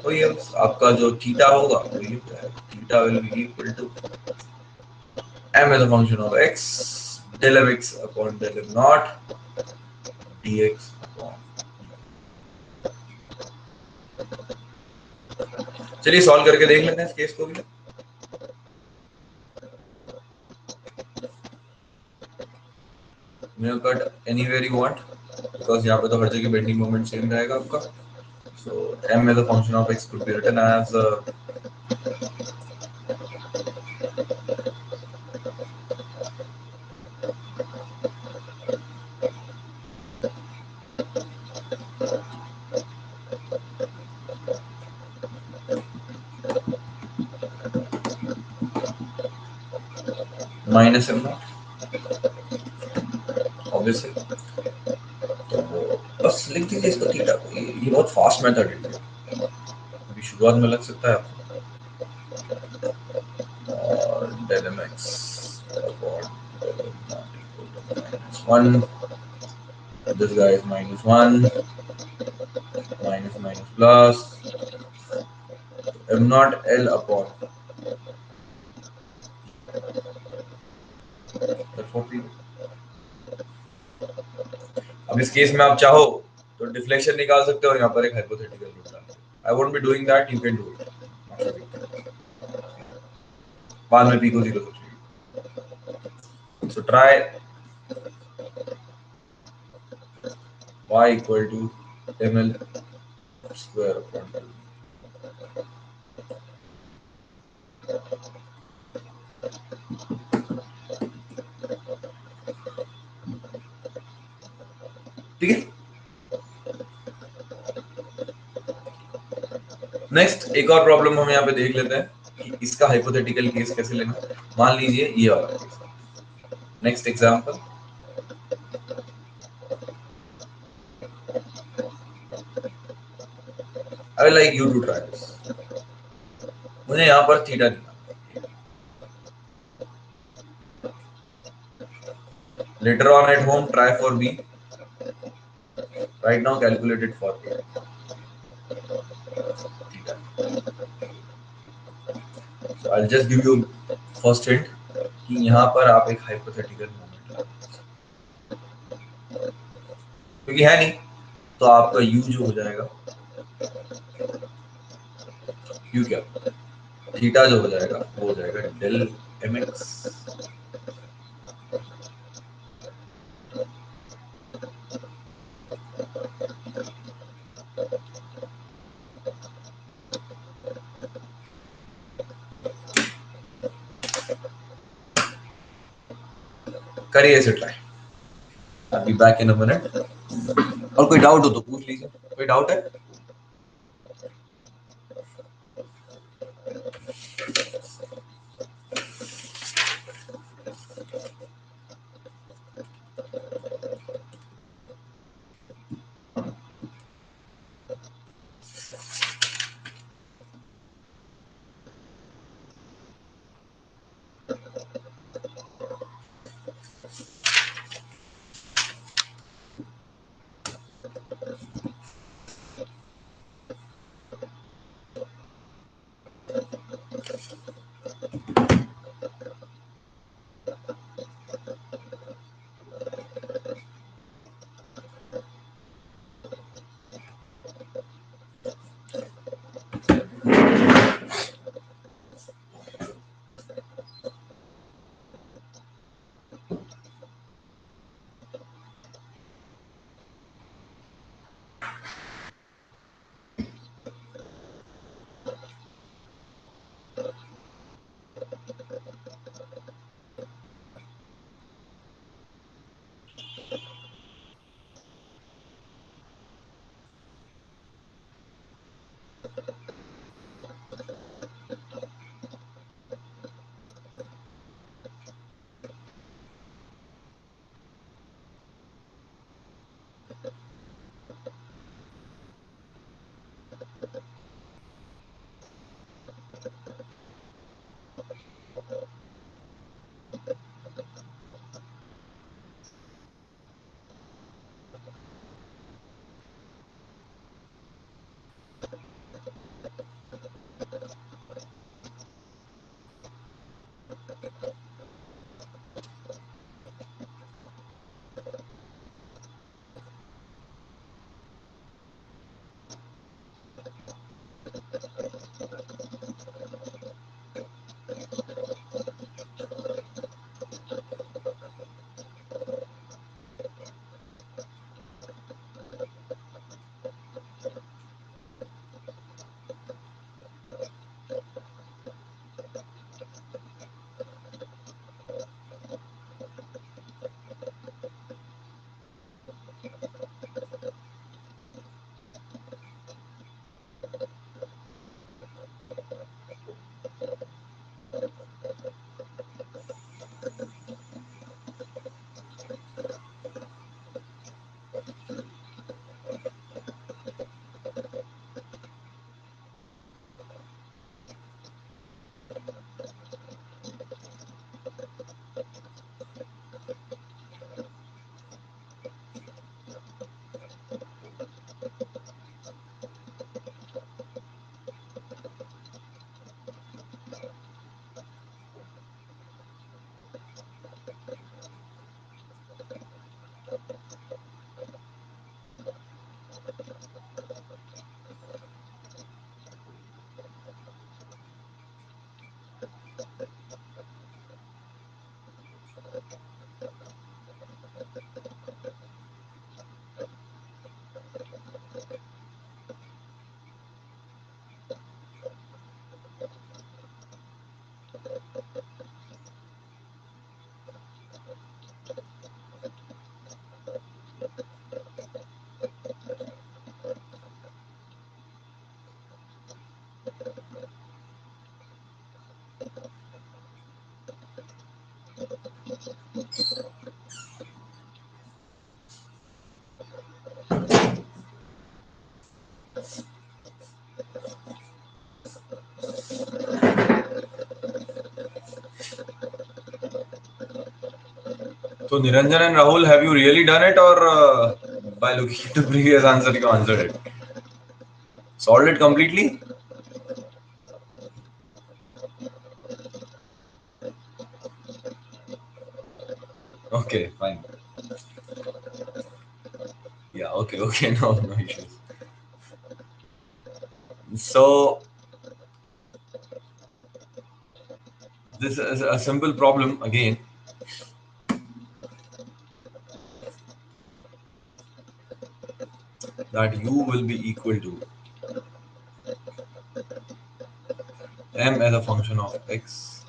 तो ये आपका जो थीटा होगा वो ये theta will be equal to m as a function of x del m x upon del m naught dx upon। चलिए सॉल्व करके देख लेते हैं इस केस को भी। You know, cut anywhere you want, because यहाँ पे तो हर जगह बेंडिंग मोमेंट सेम रहेगा आपका। So m as a function of x could be written as minus m naught, obviously. तो बस लिख दीजिए इसको थीटा को, ये बहुत फास्ट मेथड है, अभी शुरुआत में लग सकता है आपको। और del mx upon del m not equal to -1, this guy is -1, minus minus plus m naught l upon, that's what we do. अब इस केस में आप चाहो तो डिफ्लेक्शन निकाल सकते हो और यहाँ पर एक हाइपोथेटिकल रूट डाल दो। I won't be doing that, you can do it, बाद में p को 0 substitute. So try y equal to ml square upon del। ठीक है, नेक्स्ट एक और प्रॉब्लम हम यहाँ पे देख लेते हैं कि इसका हाइपोथेटिकल केस कैसे लेना। मान लीजिए ये वाला case. Next example, I like you to try this. मुझे यहाँ पर थीटा निकालना, later on at home try for b, right now calculate it for a, theta। so I'll just give you first hint कि यहाँ पर आप एक हाइपोथेटिकल मोमेंट ला, क्योंकि है नहीं तो आपका u जो हो जाएगा, u क्या, थीटा जो हो जाएगा वो हो जाएगा डेल mx करिए इसे try. I'll be back in a minute। और कोई डाउट हो तो पूछ लीजिए, कोई डाउट है? So Niranjan and Rahul, have you really done it, or by looking at the previous answer you answered it? Solved it completely? Okay, fine. Yeah, okay, okay, no issues. So this is a simple problem again. That u will be equal to m as a function of x,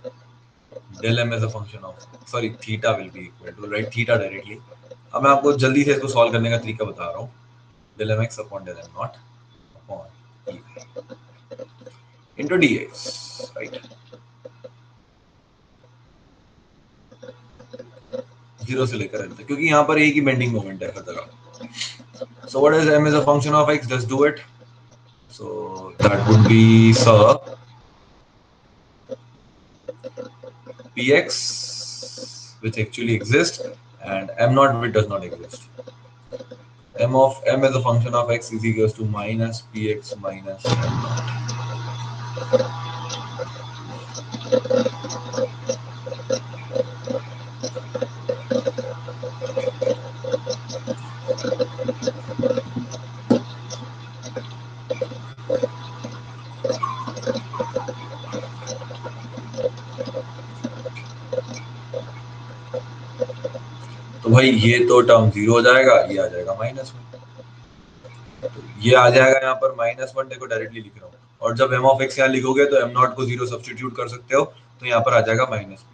del m as a function of, sorry, theta will be equal to, write theta directly. अब मैं आपको जल्दी से इसको सॉल्व करने का तरीका बता रहा हूँ. Del mx upon del m naught upon e into dx, right? Zero से लेकर n तक, क्योंकि यहाँ पर एक ही बेंडिंग मोमेंट है हर जगह. So what is m as a function of x? Let's do it. So that would be px, which actually exists, and m naught, which does not exist. M as a function of x is equals to minus px minus m naught. तो भाई ये तो टर्म जीरो हो जाएगा, ये आ जाएगा माइनस में, तो ये आ जाएगा यहाँ पर -1. देखो डायरेक्टली लिख रहा हूँ, और जब m ऑफ x यहाँ लिखोगे तो m नॉट को जीरो सब्सटीट्यूट कर सकते हो, तो यहाँ पर आ जाएगा माइनस px.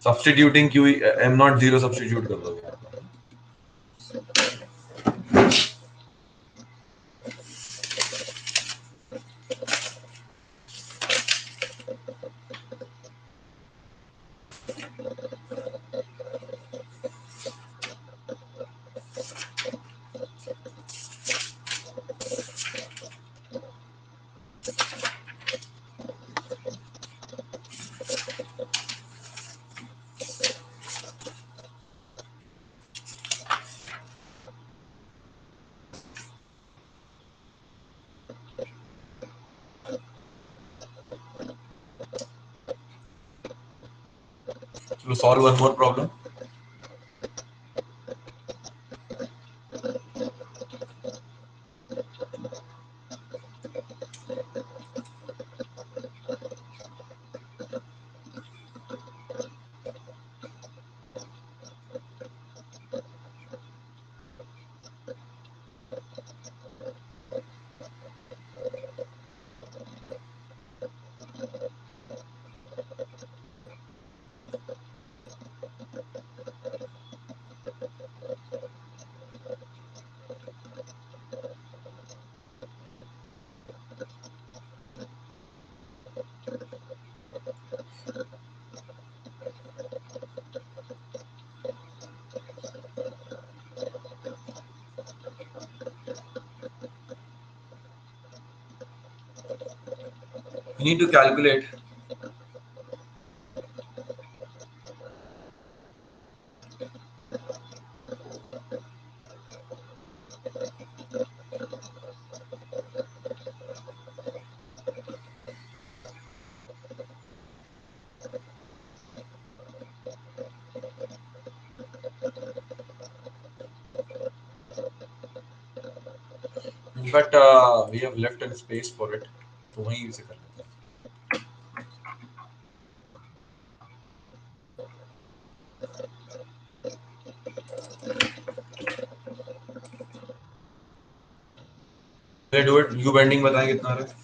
सब्सटीट्यूटिंग क्यों, m नॉट जीरो सब्सटीट्यूट कर दोगे यहाँ पर. So solve one more problem. You need to calculate. But we have left a space for it, तो वहीं से कर लेते हैं. Do it. U bending बताएं कितना आ रहा है.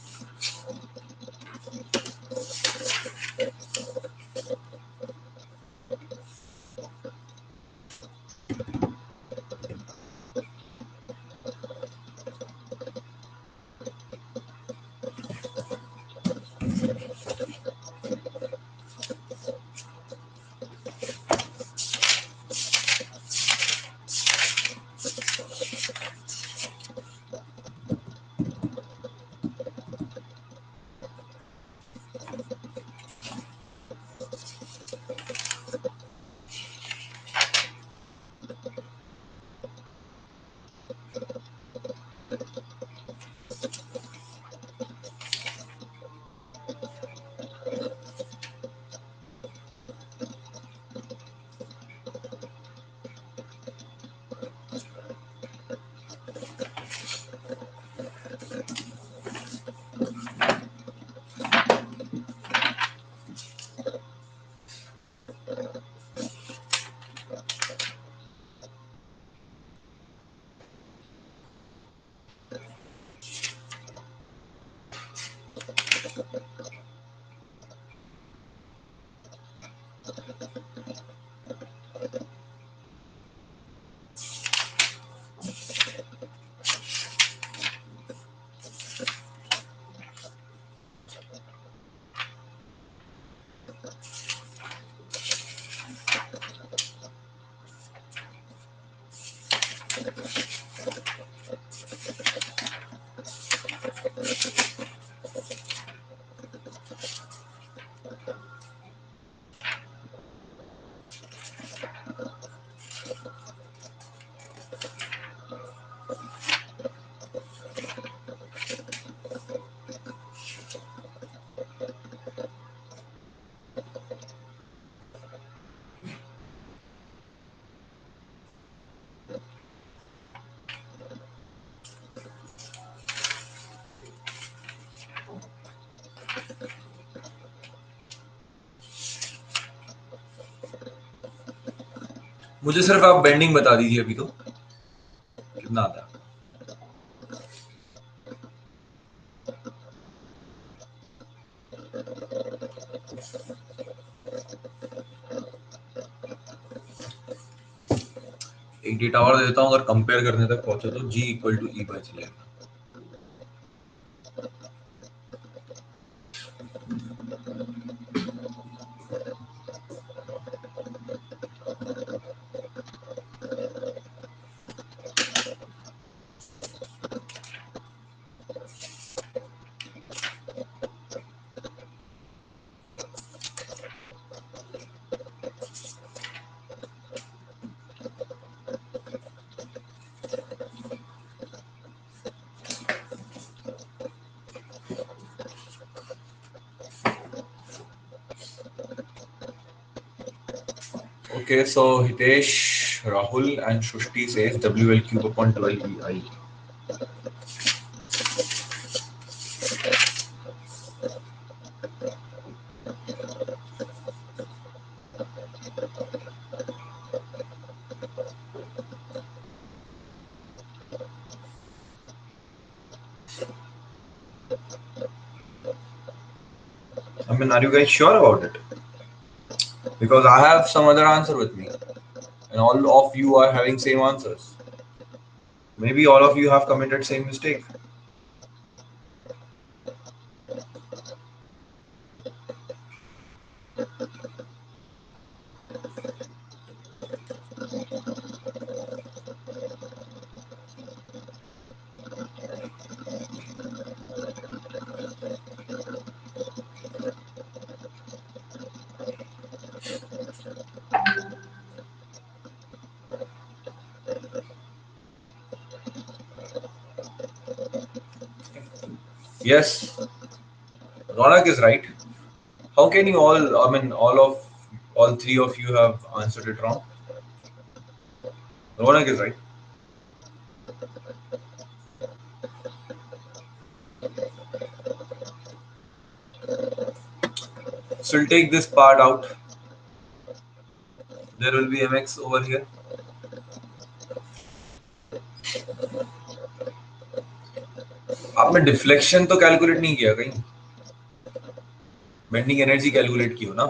मुझे सिर्फ आप बेंडिंग बता दीजिए अभी तो कितना आता है। एक डेटा और देता हूँ, अगर कंपेयर करने तक पहुंचे तो G equal to E by चलेगा। Okay, so Hitesh, Rahul, and Shushti says WL cube upon 12EI. I mean, are you guys sure about it? Because I have some other answer with me, and all of you are having same answers. Maybe all of you have committed same mistake. Yes, Ronak is right. How can you all? I mean, all three of you have answered it wrong. Ronak is right. So we'll take this part out. There will be mx over here. आपने डिफ्लेक्शन तो कैलकुलेट नहीं किया कहीं? बेंडिंग एनर्जी कैलकुलेट की हो ना?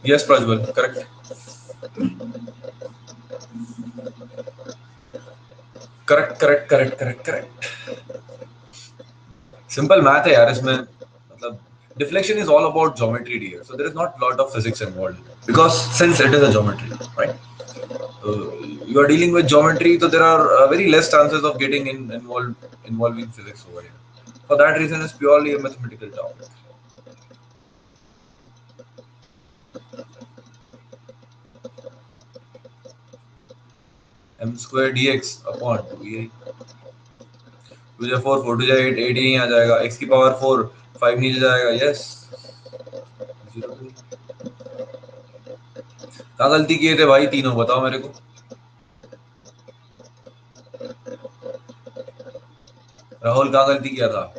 Yes, Prajwal, correct. Correct. Simple math है यार इसमें. मतलब deflection is all about geometry dear, so there is not lot of physics involved because since it is a geometry, right? You are dealing with geometry, so there are very less chances of getting involving physics over here. For that reason, it's purely a mathematical topic. m square dx upon 2ei. 2 जा 4 4 2 जा 8 8 यहीं आ जाएगा. x की पावर 4 5 नीचे जाएगा. यस, 0 कहाँ गलती किए थे भाई तीनों? बताओ मेरे को. राहुल कहाँ गलती किया था?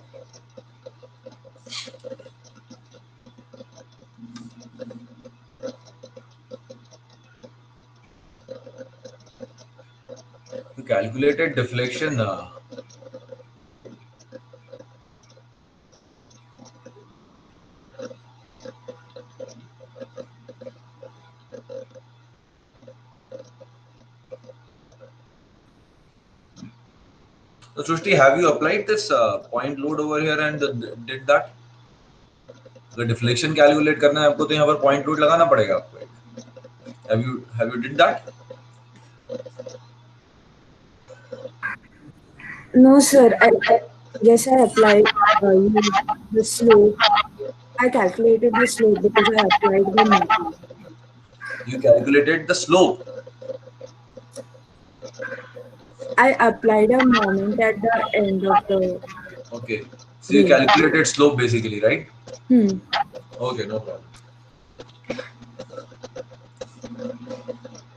Calculated deflection. So Srushti, have you applied this point load over here and did that? अगर डिफ्लेक्शन कैलकुलेट करना है आपको तो यहाँ पर पॉइंट लोड लगाना पड़ेगा आपको एक. Have you did that? No, sir. Yes, I applied the slope. I calculated the slope because I applied the method. You calculated the slope. I applied a moment at the end of the. Okay. So you calculated slope basically, right? Okay, no problem.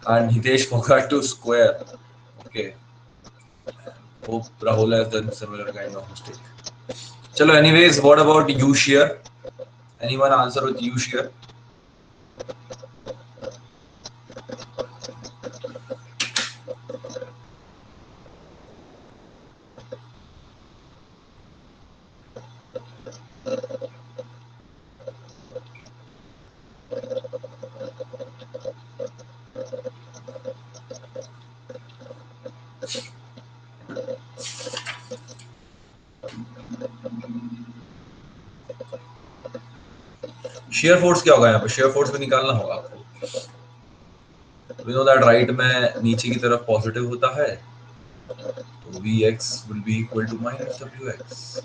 And Hitesh forgot to square. Okay. Hope Rahul has done similar kind of mistake. Chalo, anyways, what about U shear? Anyone answer with U shear? Shear force क्या होगा यहाँ पे? शेयर फोर्स भी निकालना होगा आपको. We know that राइट में नीचे की तरफ पॉजिटिव होता है, तो Vx will be equal to minus Wx.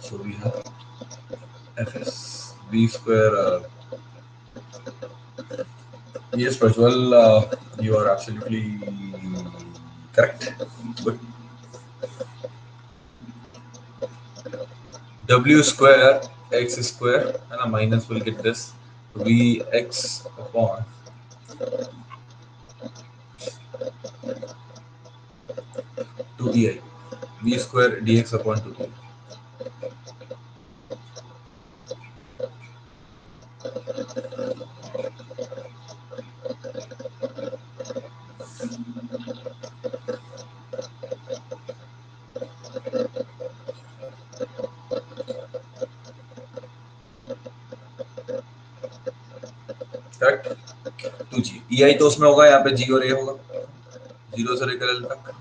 So we have Fs V square. Yes, Prajwal, you are absolutely correct. But W square x square and a minus will get this Vx upon 2ei. V square dx upon 2ei. Correct. 2g ei तो उसमें होगा, यहाँ पे g और a होगा, 0 से लेकर l तक.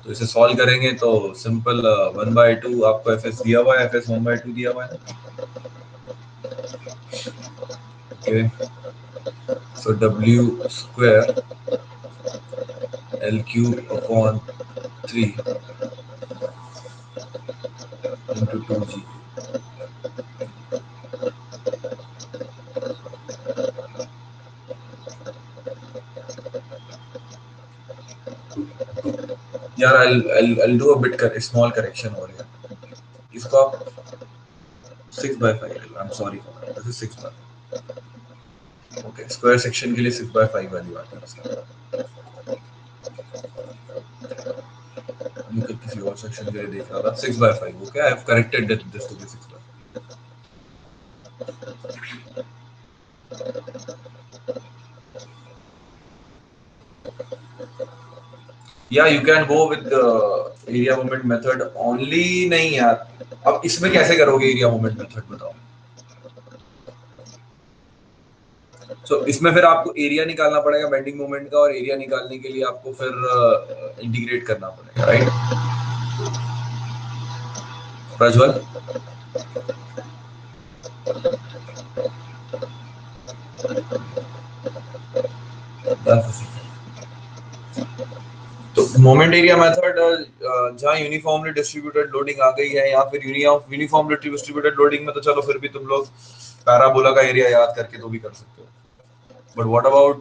तो इसे सॉल्व करेंगे तो सिंपल 1/2 आपको fs दिया हुआ है, fs 1/2 दिया हुआ है. ओके. सो w square l cube upon 3 into 2g. यार I'll do a bit small correction over here. इसको आप 6/5. I'm sorry for that. This is 6/5. Okay. Square section के लिए 6/5 वैल्यू आता है. मैं किसी और सेक्शन के लिए देख रहा था 6/5. Okay, I have corrected this to be 6/5. Yeah, you can go with the area movement method only. नहीं यार, अब इसमें कैसे करोगे एरिया मूवमेंट मेथड बताओ. So, इसमें फिर आपको एरिया निकालना पड़ेगा बेंडिंग मोमेंट का, और एरिया निकालने के लिए आपको फिर इंटीग्रेट करना पड़ेगा, राइट प्रज्वल? तो मोमेंट एरिया मेथड जहाँ यूनिफॉर्मली डिस्ट्रीब्यूटेड लोडिंग आ गई है, या फिर यूनिफॉर्मली डिस्ट्रीब्यूटेड लोडिंग में तो चलो फिर भी तुम लोग पैराबोला का एरिया याद करके तो भी कर सकते हो. But what about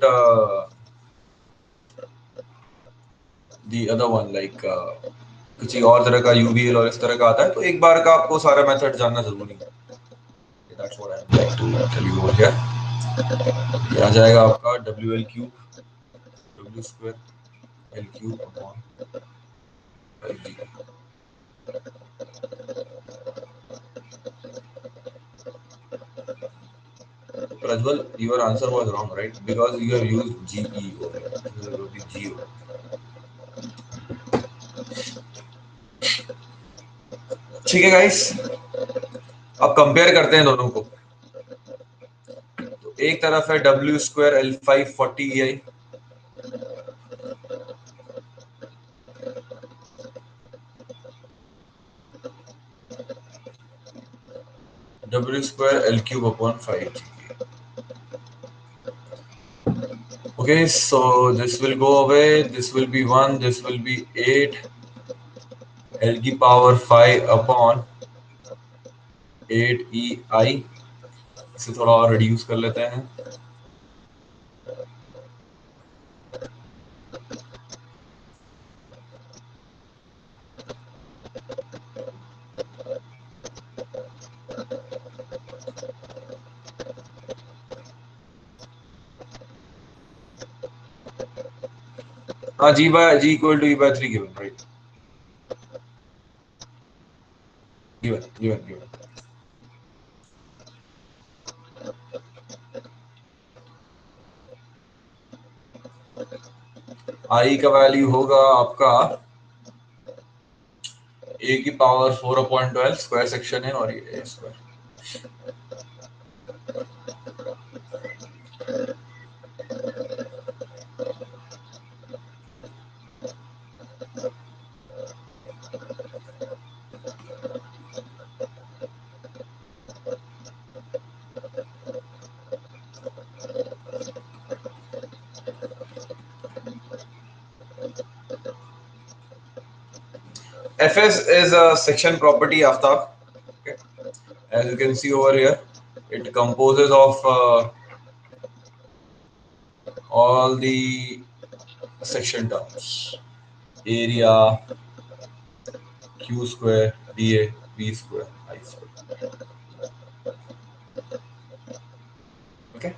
the other one, like किसी और तरह का यूवीएल और इस तरह का आता है, तो एक बार का आपको सारा मेथड जानना जरूरी है. That's what I'm trying to tell you over here. ये आ जाएगा आपका WL cube W square L cube upon 5G. Prajwal, your answer was wrong, right? Because you have used GE over here. This is going to be G over here. ठीक है गाइस, अब कंपेयर करते हैं दोनों को. तो एक तरफ है W square L540 EI, W square L cube upon 5G. Okay, so this will go away, this will be 1, this will be 8 L की power 5 upon 8 EI. इसे थोड़ा और रिड्यूस कर लेते हैं. G equal to E by 3 given, right? Given. I का वैल्यू होगा आपका A की पावर 4/12 स्क्वायर सेक्शन है और ये A square. Fs is a section property aftab. Okay. As you can see over here, it composes of all the section terms: area, Q square, dA, V square, I square. Okay.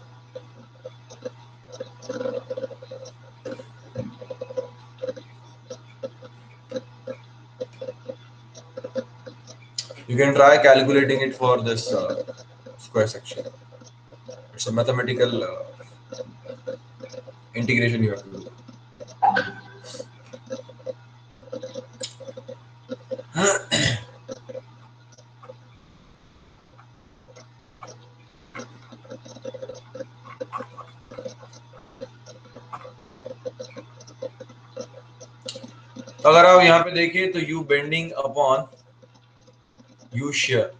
You can try calculating it for this square section. It's a mathematical integration you have to do. अगर आप यहाँ पे देखिए तो U bending upon U shear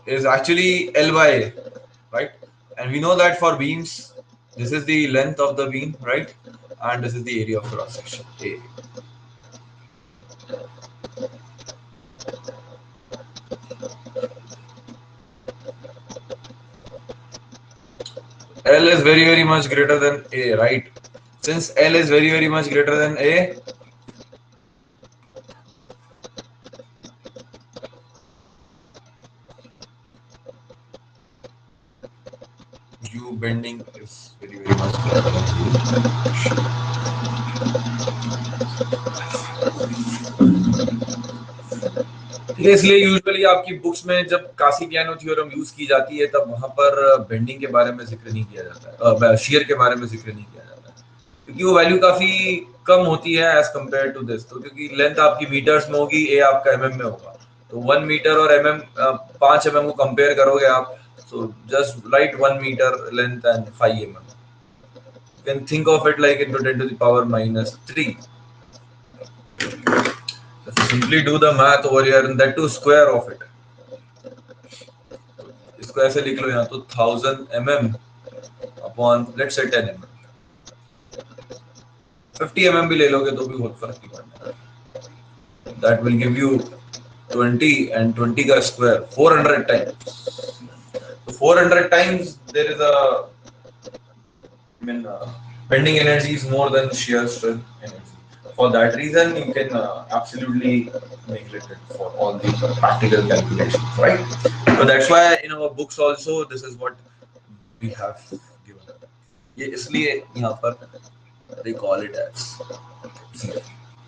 is actually L by A, right? And we know that for beams, this is the length of the beam, right? And this is the area of cross section, A. L is very much greater than A, right? Since L is very much greater than A, U bending is very much greater than U. इसलिए यूजुअली आपकी बुक्स में जब कासिलियानो थ्योरम यूज की जाती है तब वहां पर बेंडिंग के बारे में जिक्र नहीं किया जाता है, शियर के बारे में जिक्र नहीं किया जाता है, क्योंकि वो वैल्यू काफी कम होती है एज कंपेयर टू दिस. तो क्योंकि लेंथ आपकी मीटर्स में होगी, ए आपका एमएम में होगा, तो 1 मीटर और एमएम 5 एमएम को कंपेयर करोगे आप, so just write 1 meter length and 5 mm. You can think of it like into 10 to the power minus 3. If you simply do the math over here and that to square of it, इसको ऐसे लिख लो यहाँ तो 1000 mm upon let's say 10 mm. 50 mm भी ले लोगे तो भी बहुत फर्क नहीं पड़ता. That will give you 20 and 20 का square 400 times. So 400 times there is a bending energy is more than shear strength energy. For that reason, you can absolutely neglect it for all the practical calculations, right? So that's why in our books also this is what we have given. ये इसलिए यहाँ पर they call it as.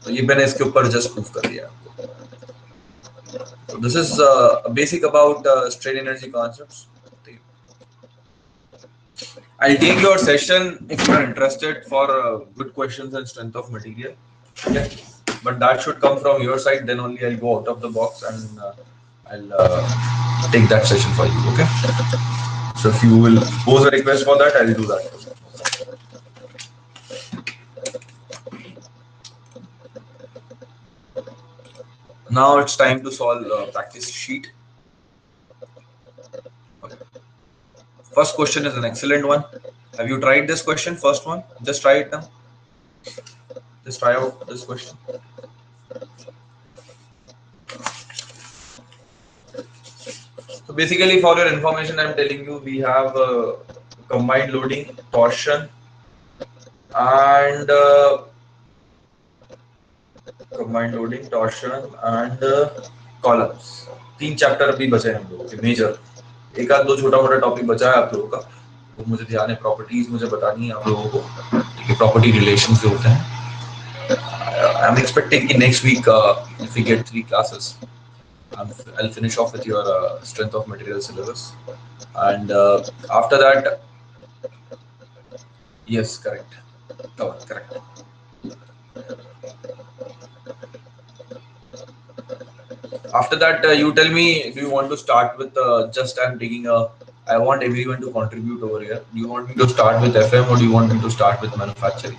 तो ये मैंने इसके ऊपर just proof कर दिया. So this is basic about strain energy concepts. I'll take your session if you're interested for good questions and strength of material. Okay. But that should come from your side, then only I'll go out of the box and I'll take that session for you. Okay. So if you will pose a request for that, I'll do that. Now it's time to solve practice sheet. Okay. First question is an excellent one. Have you tried this question? First one. Just try it now. Just try out this question. So basically, for your information, I'm telling you, we have combined loading, torsion, and combined loading, torsion, and columns. तीन चैप्टर अभी बचे हैं हम लोगों के मेजर. एक आध दो छोटा मोटा टॉपिक बचा है आप लोगों का. वो मुझे ध्यान है, प्रॉपर्टीज मुझे बतानी है आप लोगों को. प्रॉपर्टी रिलेशंस जो होते हैं. I'm expecting in next week, if we get 3 classes, I'll finish off with your strength of material syllabus, and after that, yes, correct, correct. After that, you tell me if you want to start with just I'm taking a. I want everyone to contribute over here. Do you want me to start with FM or do you want me to start with manufacturing?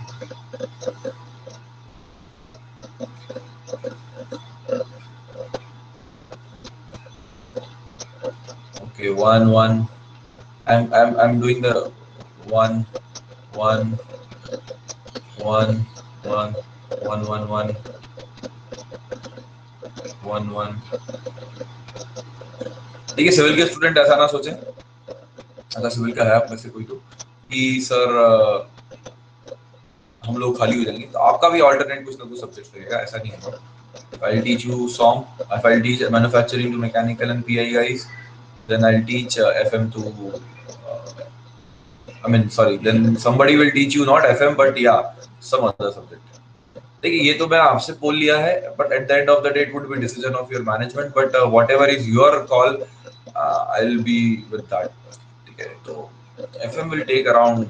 Okay, one. I'm doing the one, one, one, one, one. 1 1. देखिए सिविल के स्टूडेंट ऐसा ना सोचें, अगर सिविल का है आप में से कोई तो कि सर हम लोग खाली हो जाएंगे, तो आपका भी ऑल्टरनेट कुछ ना कुछ सब्जेक्ट रहेगा, ऐसा नहीं है. I'll teach you SOM, if I'll teach manufacturing to mechanical and PI guys, then I'll teach FM to I mean sorry, then somebody will teach you not FM but yeah, some other subject. देखिए ये तो मैं आपसे बोल लिया है, but at the end of the day it would be decision of your management, but whatever is your call, I'll be with that. ठीक है, तो FM will take around,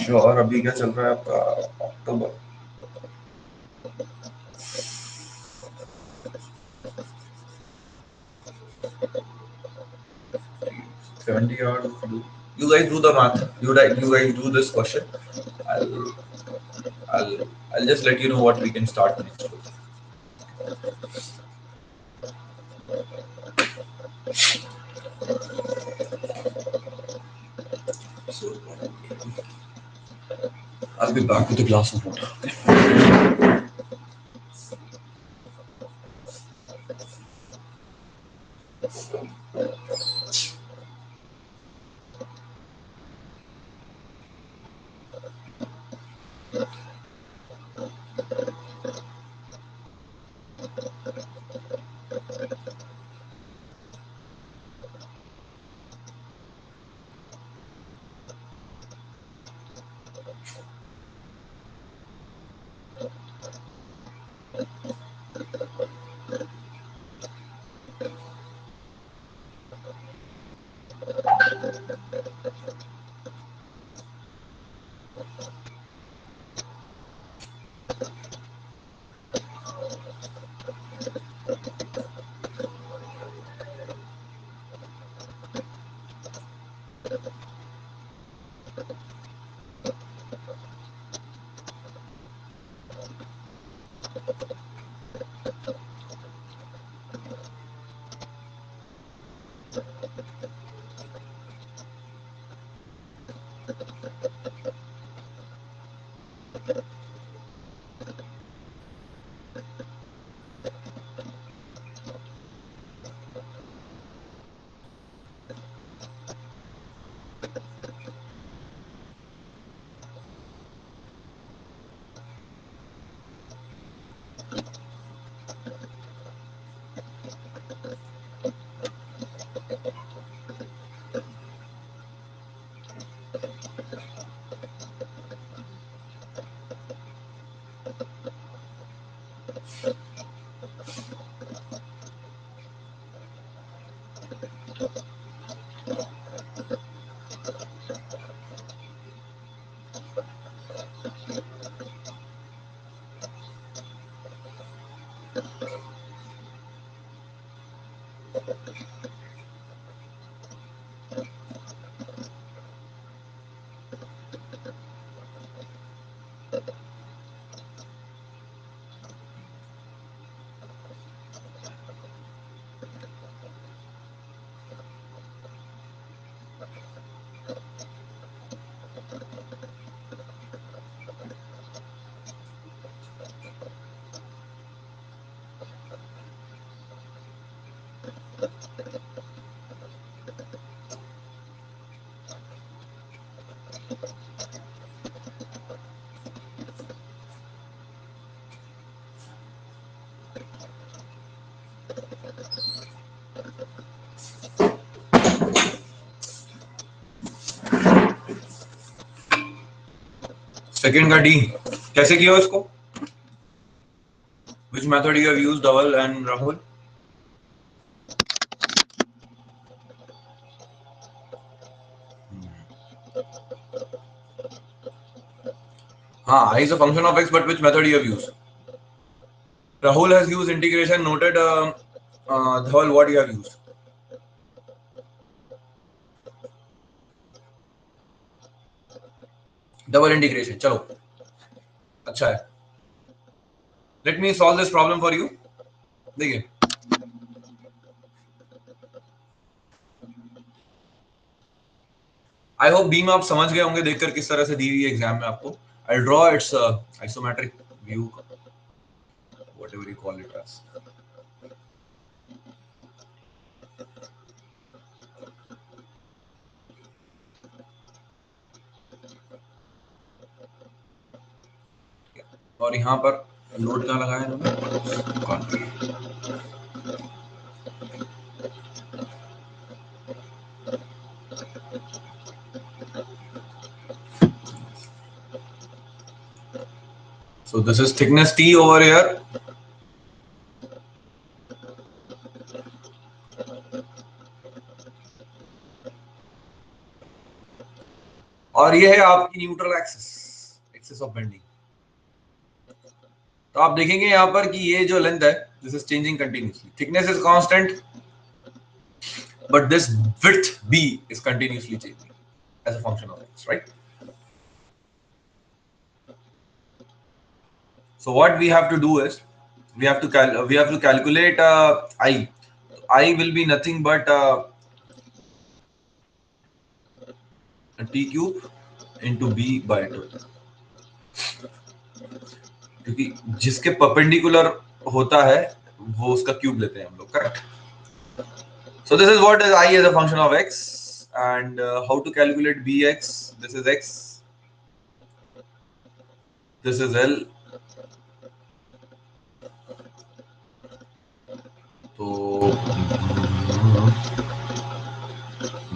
sure अभी क्या चल रहा है आपका अक्टूबर, 70 hours. You guys do the math. You guys do this question. I'll I'll I'll just let you know what we can start next with. So I'll be back with a glass of water. Okay. Second का डी कैसे किया उसको? Which method you have used, Dhaval and Rahul? I is a function of x, but which method you have used? Rahul has used integration. Noted. Dhaval, what you have used? Double integration. चलो अच्छा है. Let me solve this problem for you. देखिए आई होप बीम आप समझ गए होंगे देखकर किस तरह से दी हुई है एग्जाम में आपको. I draw it's isometric view, whatever you call it as. और यहाँ पर लोड कहाँ लगाया इन्होंने? So this is thickness T over here. और ये है आपकी neutral axis, axis of bending. तो आप देखेंगे यहाँ पर कि ये जो लेंथ है this is changing continuously. Thickness is constant but this width B is continuously changing as a function of x, right? So what we have to do is we have to calculate I. I will be nothing but T cube into B by 2, क्योंकि जिसके परपेंडिकुलर होता है वो उसका क्यूब लेते हैं हम लोग, correct? So this is what is I as a function of x, and how to calculate bx. This is x, this is L. तो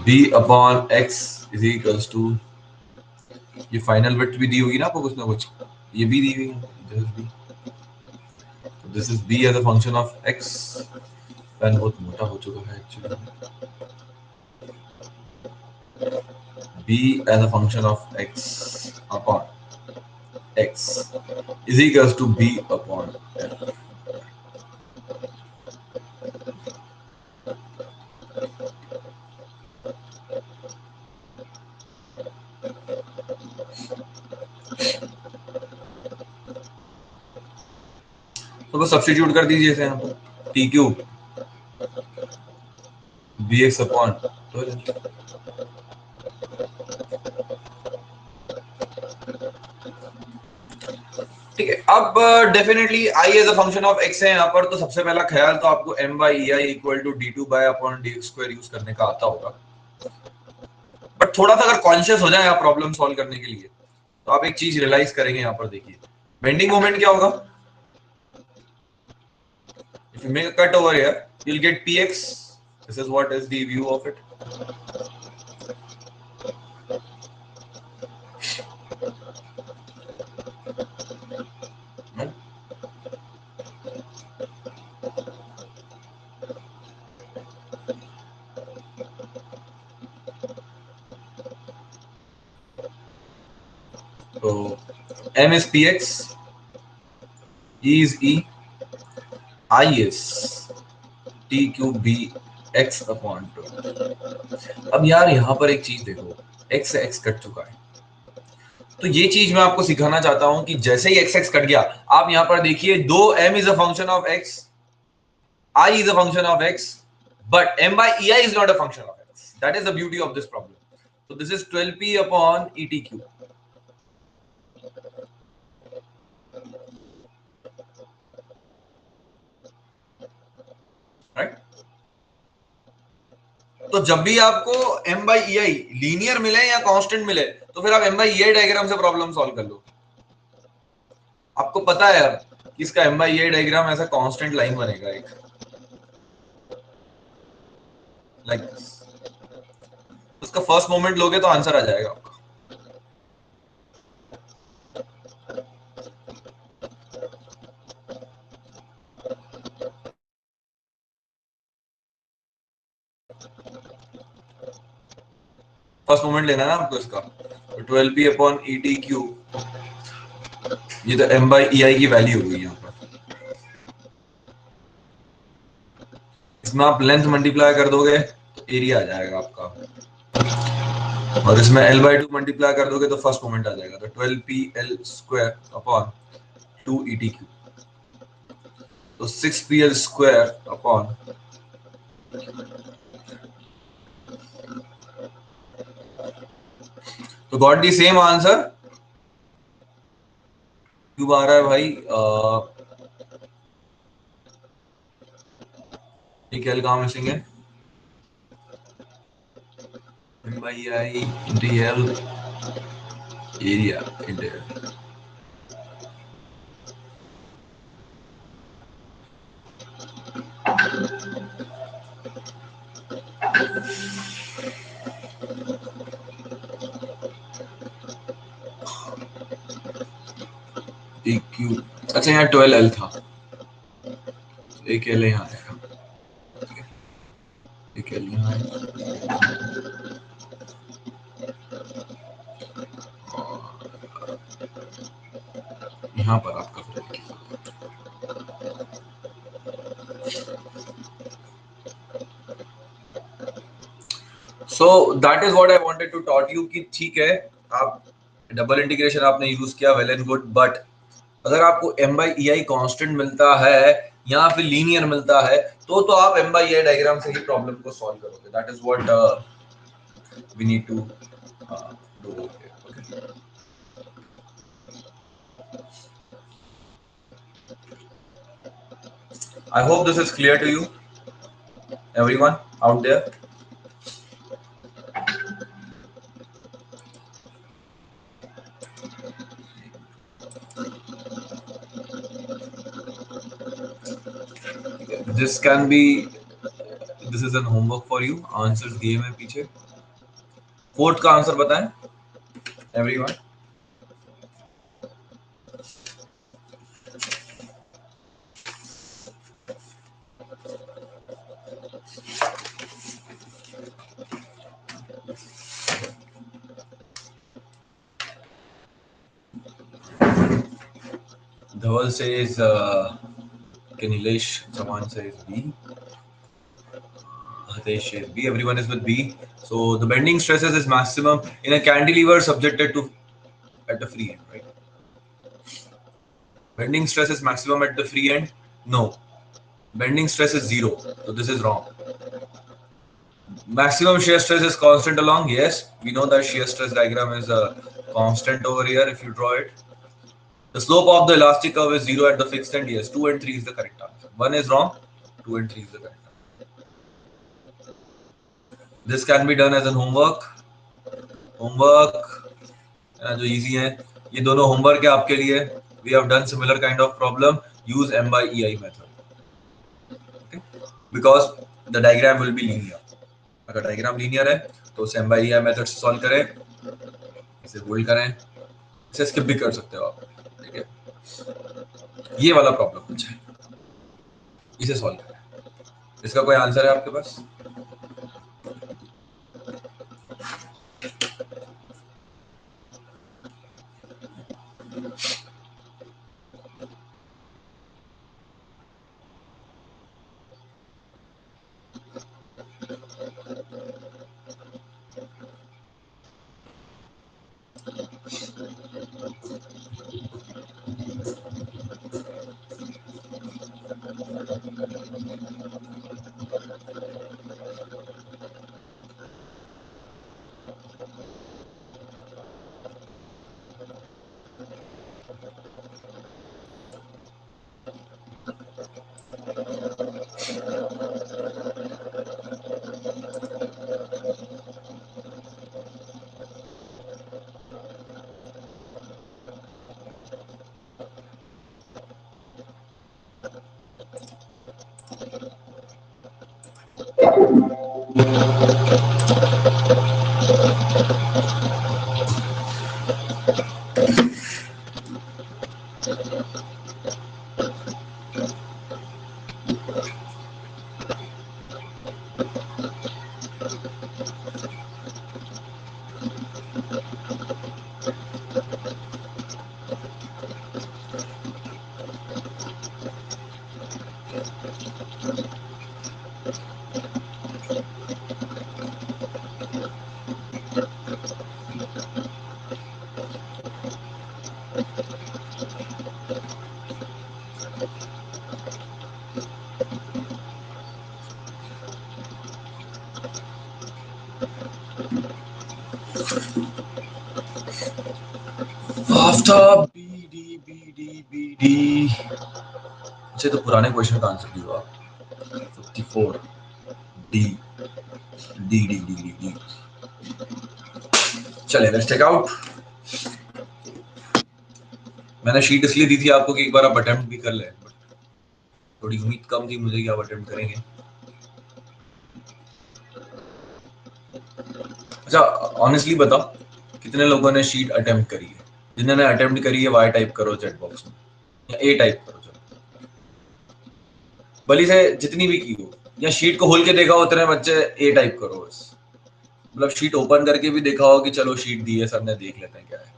b upon x is equals to, ये फाइनल विड्थ भी दी होगी ना आपको कुछ ना कुछ, ये भी दी हुई है. This is b as a function of x. Pen बहुत मोटा हो चुका है actually. b as a function of x upon x is equals to b upon L. तो बस सब्स्टिट्यूट कर दीजिए इसे यहाँ पर. T cube b x upon, ठीक है. अब definitely I as a function of x है यहाँ पर, तो सबसे पहला ख्याल तो आपको m by E I equal to d two by upon d square use करने का आता होगा. बट थोड़ा सा अगर कॉन्शियस हो जाए आप प्रॉब्लम सॉल्व करने के लिए तो आप एक चीज रियलाइज करेंगे. यहाँ पर देखिए बेंडिंग मोमेंट क्या होगा. If you make a cut over here you will get px. This is what is the view of it. So m is px, e is e, I is t cube b x upon 2। अब यार यहाँ पर एक चीज देखो, x से x कट चुका है, तो ये चीज मैं आपको सिखाना चाहता हूं कि जैसे ही x x कट गया, आप यहाँ पर देखिए, दो m is a function of x, I is a function of x, but m by ei is not a function of x. That is the beauty of this problem. So this is 12p upon etq. Right? तो जब भी आपको m by ei लीनियर मिले या कांस्टेंट मिले, तो फिर आप m by ei डायग्राम से प्रॉब्लम सॉल्व कर लो। आपको पता है अब कि इसका m by ei डायग्राम ऐसा कांस्टेंट लाइन बनेगा एक, लाइक दिस। उसका फर्स्ट मोमेंट लोगे तो आंसर आ जाएगा आपका। फर्स्ट मोमेंट लेना है ना आपको इसका, तो 12p upon E T Q, ये तो m by ei की वैल्यू होगी यहाँ पर। इसमें आप लेंथ मल्टीप्लाई कर दोगे तो एरिया आ जाएगा आपका, और इसमें l by 2 मल्टीप्लाई कर दोगे तो फर्स्ट मोमेंट आ जाएगा, तो 12pl स्क्वायर अपॉन 2 etq, तो 6pl स्क्वायर अपॉन, तो गॉट दी सेम आंसर। क्यों आ रहा है भाई? ये क्या कहाँ मिसिंग है? भाई I into L area into L. Q, अच्छा यहाँ 12l था, एक एल यहाँ आएगा, एक एल यहाँ आएगा, यहाँ पर आपका फिर so that is what I wanted to taught you कि ठीक है, आप डबल इंटीग्रेशन आपने यूज किया, वेल एंड गुड, बट अगर आपको m by ei कांस्टेंट मिलता है या फिर लीनियर मिलता है, तो आप m by ei डायग्राम से ही प्रॉब्लम को सॉल्व करोगे। That is what we need to do. Okay, I hope this is clear to you everyone out there. This can be, this is an homework for you, answers game है पीछे। फोर्थ का आंसर बताएं everyone. Dhaval says Kanilesh Chaman says B. Hitesh says B. Everyone is with B. So the bending stresses is maximum in a cantilever subjected to at the free end, right? Bending stress is maximum at the free end. No, bending stress is zero. So this is wrong. Maximum shear stress is constant along. Yes, we know that shear stress diagram is a constant over here if you draw it. The slope of the elastic curve is zero at the fixed end. Yes, 2 and 3 is the correct answer. 1 is wrong, 2 and 3 is the correct answer. This can be done as an homework. Homework जो easy है, ये दोनों homework है आपके लिए. We have done similar kind of problem. Use m by ei method. Okay? Because the diagram will be linear. अगर डायग्राम लीनियर है तो उसे m by ei मेथड से सॉल्व करें, इसे होल्ड करें, इसे स्किप भी कर सकते हो आप, ठीक है? ये वाला प्रॉब्लम कुछ है, इसे सॉल्व करें। इसका कोई आंसर है आपके पास? आफ्ताब BD अच्छे, तो पुराने क्वेश्चन का आंसर दियो आप। 54 D D D D D D चले, लेट्स टेक आउट। मैंने शीट इसलिए दी थी आपको कि एक बार आप अटेम्प्ट भी कर लें, थोड़ी उम्मीद कम थी मुझे कि आप अटेम्प्ट करेंगे। अच्छा, ऑनेस्टली बताओ कितने लोगों ने शीट अटेम्प्ट करी है? जिन्होंने अटेम्प्ट करी है वाई टाइप करो चैट बॉक्स में, या ए टाइप करो, चलो भली से जितनी भी की हो, या शीट को खोल के देखा हो उतने बच्चे ए टाइप करो बस। मतलब शीट ओपन करके भी देखा हो कि चलो शीट दी है सर ने, देख लेते हैं क्या है।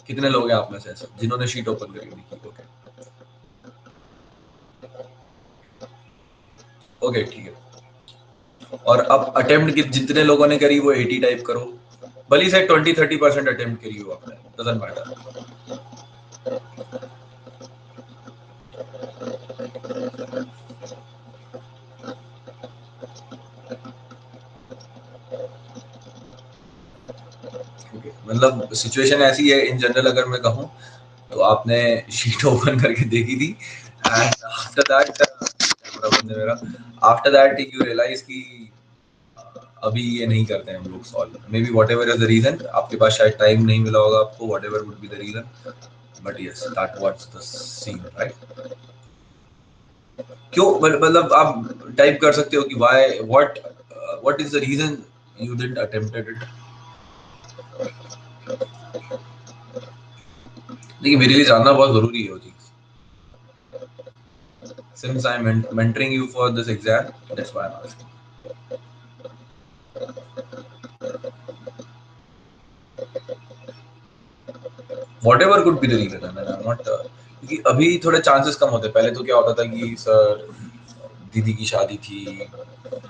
कितने लोग हैं आप में से ऐसे जिन्होंने शीट ओपन करके देखी? ओके ठीक है। और अब अटेम्प्ट जितने लोगों ने करी वो 80 टाइप करो, भली से 20-30% अटेम्प्ट करी हो आपने, डजंट मैटर। ओके, मतलब सिचुएशन ऐसी है इन जनरल अगर मैं कहूँ तो आपने शीट ओपन करके देखी थी, and after that you realise कि अभी ये नहीं करते हैं हम लोग solve, maybe whatever is the reason, आपके पास शायद टाइम नहीं मिला होगा आपको, whatever would be the reason, but yes that was the scene, right? क्यों, मतलब आप टाइप कर सकते हो कि why, what is the reason you didn't attempted it. देखिए मेरे लिए जानना बहुत जरूरी है वो चीज, since I'm mentoring you for this exam, that's why I'm asking. Whatever could be the reason, I mean, I'm not क्योंकि अभी थोड़े चांसेस कम होते, पहले तो क्या होता था कि सर दीदी की शादी थी,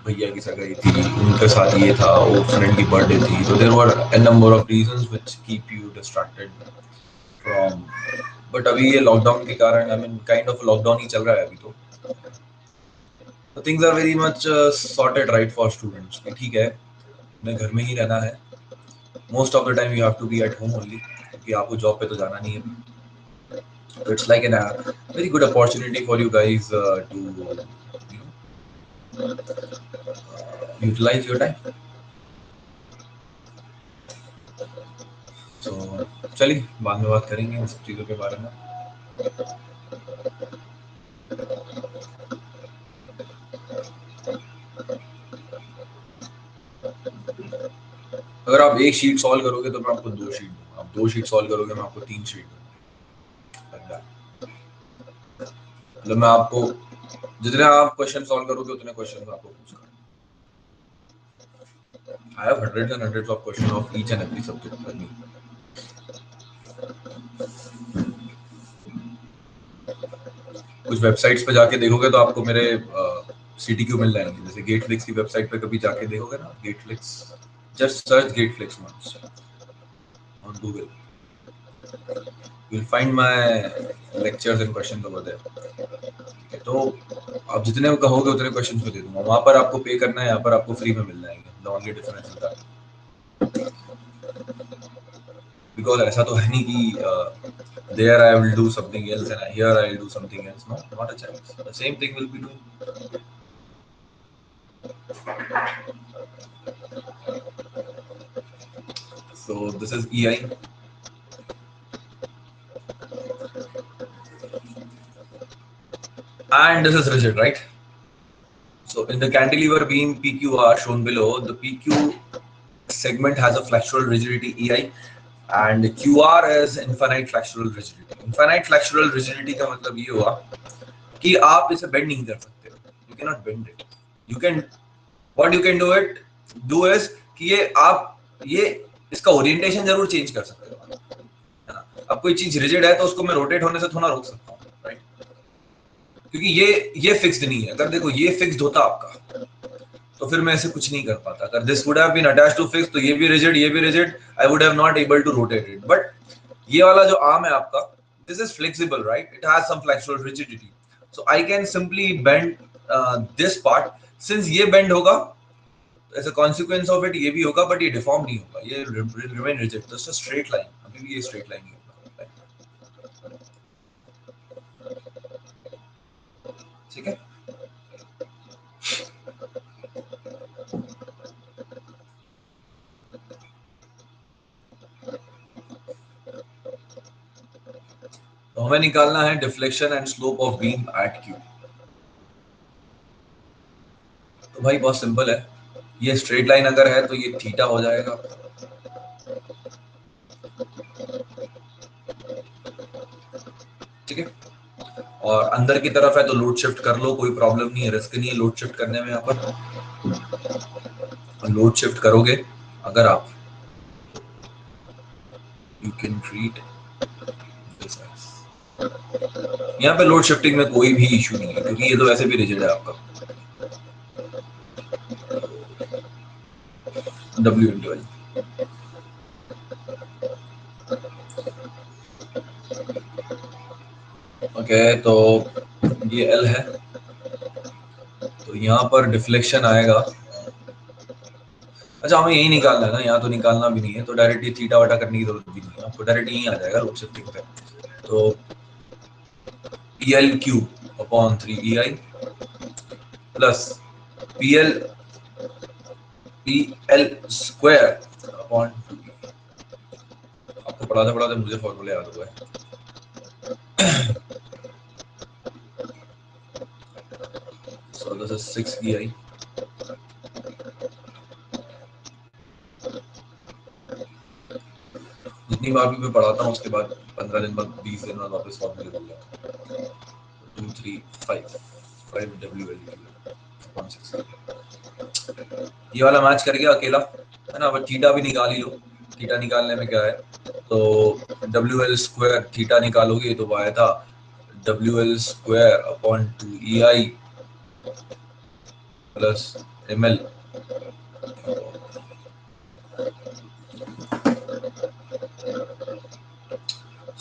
भैया की सगाई थी, उनके साथ ये था, वो फ्रेंड की बर्थडे थी, तो there were a number of reasons which keep you distracted from, but अभी ये लॉकडाउन के कारण, I mean kind of lockdown ही चल रहा है अभी, तो things are very much sorted right for students कि ठीक है मैं घर में ही रहना है, most of the time you have to be at home only, क्योंकि आपको जॉब पे तो जाना नहीं है। So it's like a very good opportunity for you guys to utilize your time. So चलिए बाद में बात करेंगे इन सब चीज़ों के बारे में। अगर आप एक शीट सॉल्व करोगे तो मैं आपको 2 शीट दूंगा, आप 2 शीट सॉल्व करोगे मैं आपको 3 शीट दूंगा। मतलब मैं आपको जितने आप क्वेश्चन सॉल्व करोगे उतने क्वेश्चन आपको पूछूंगा। I have hundreds and hundreds of questions of each and every subject for me. कुछ वेबसाइट्स पे जाके देखोगे तो आपको मेरे CTQ मिल जाएंगे, जैसे गेटफ्लिक्स की वेबसाइट पे कभी जाके देखोगे ना, Getflix, just search Getflix once on Google, you'll find my lectures and questions over there. तो आप जितने कहोगे उतने क्वेश्चंस में दे दूंगा, वहां पर आपको पे करना है, यहाँ पर आपको फ्री में मिल जाएंगे, the only difference is that because ऐसा तो है नहीं कि there I will do something else and here I will do something else. No, not a chance. The same thing will be doing. So this is EI. And this is rigid, right? So in the cantilever beam PQR shown below, the PQ segment has a flexural rigidity EI and QR is infinite flexural rigidity. Infinite flexural rigidity का मतलब ये हुआ कि आप इसे बेंड नहीं कर सकते हो. You cannot bend it. You can, what you can do is कि ये आप ये इसका ओरिएंटेशन जरूर चेंज कर सकते हो, है ना. अब कोई चीज रिजिड है तो उसको मैं रोटेट होने से थोड़ा रोक सकता हूँ, राइट, क्योंकि ये फिक्स्ड नहीं है. अगर देखो ये फिक्स्ड होता आपका तो फिर मैं ऐसे कुछ नहीं कर पाता. अगर this would have been attached to fix तो ये भी rigid, I would have not able to rotate it. But ये वाला जो आर्म है आपका, this is flexible, right, it has some flexural rigidity, so I can simply bend this part. Since ये बेंड होगा, as a consequence of it ये भी होगा, बट ये डिफॉर्म नहीं होगा, ये remain rigid. Just a straight line. अभी भी ये स्ट्रेट लाइन ही होगा, ठीक है. तो हमें निकालना है deflection and slope of beam at Q. तो भाई बहुत सिंपल है. ये स्ट्रेट लाइन अगर है तो ये थीटा हो जाएगा, ठीक है. और अंदर की तरफ है तो लोड शिफ्ट कर लो, कोई प्रॉब्लम नहीं है, रिस्क नहीं है लोड शिफ्ट करने में. यहाँ पर लोड शिफ्ट करोगे अगर आप, यू कैन ट्रीट दिस. यहाँ पे लोड शिफ्टिंग में कोई भी इशू नहीं है क्योंकि ये तो वैसे भी रिजिड है आपका. W into L. ओके, तो ये L है, तो यहाँ पर डिफ्लेक्शन आएगा. अच्छा, हमें यही निकालना है ना, यहाँ तो निकालना भी नहीं है, तो डायरेक्ट ये थीटा वटा करने की जरूरत भी नहीं है आपको, डायरेक्ट यही आ जाएगा लोड शिफ्टिंग पे. तो PL³ upon 3EI plus PL square upon 2E. आपको पढ़ाते पढ़ाते मुझे फॉर्मूले याद हुआ है. So this is 6EI जितनी बार भी मैं पढ़ाता हूँ उसके बाद 15 दिन बाद 20 दिन बाद वापस फॉर्मूले भूल जाता हूँ. 2 3 5 WL अपॉन 6. ये वाला मैच कर गया अकेला, है ना. बट थीटा भी निकाल ही लो. थीटा निकालने में क्या है, तो WL स्क्वायर थीटा निकालोगे तो आया था WL square upon 2EI plus ML.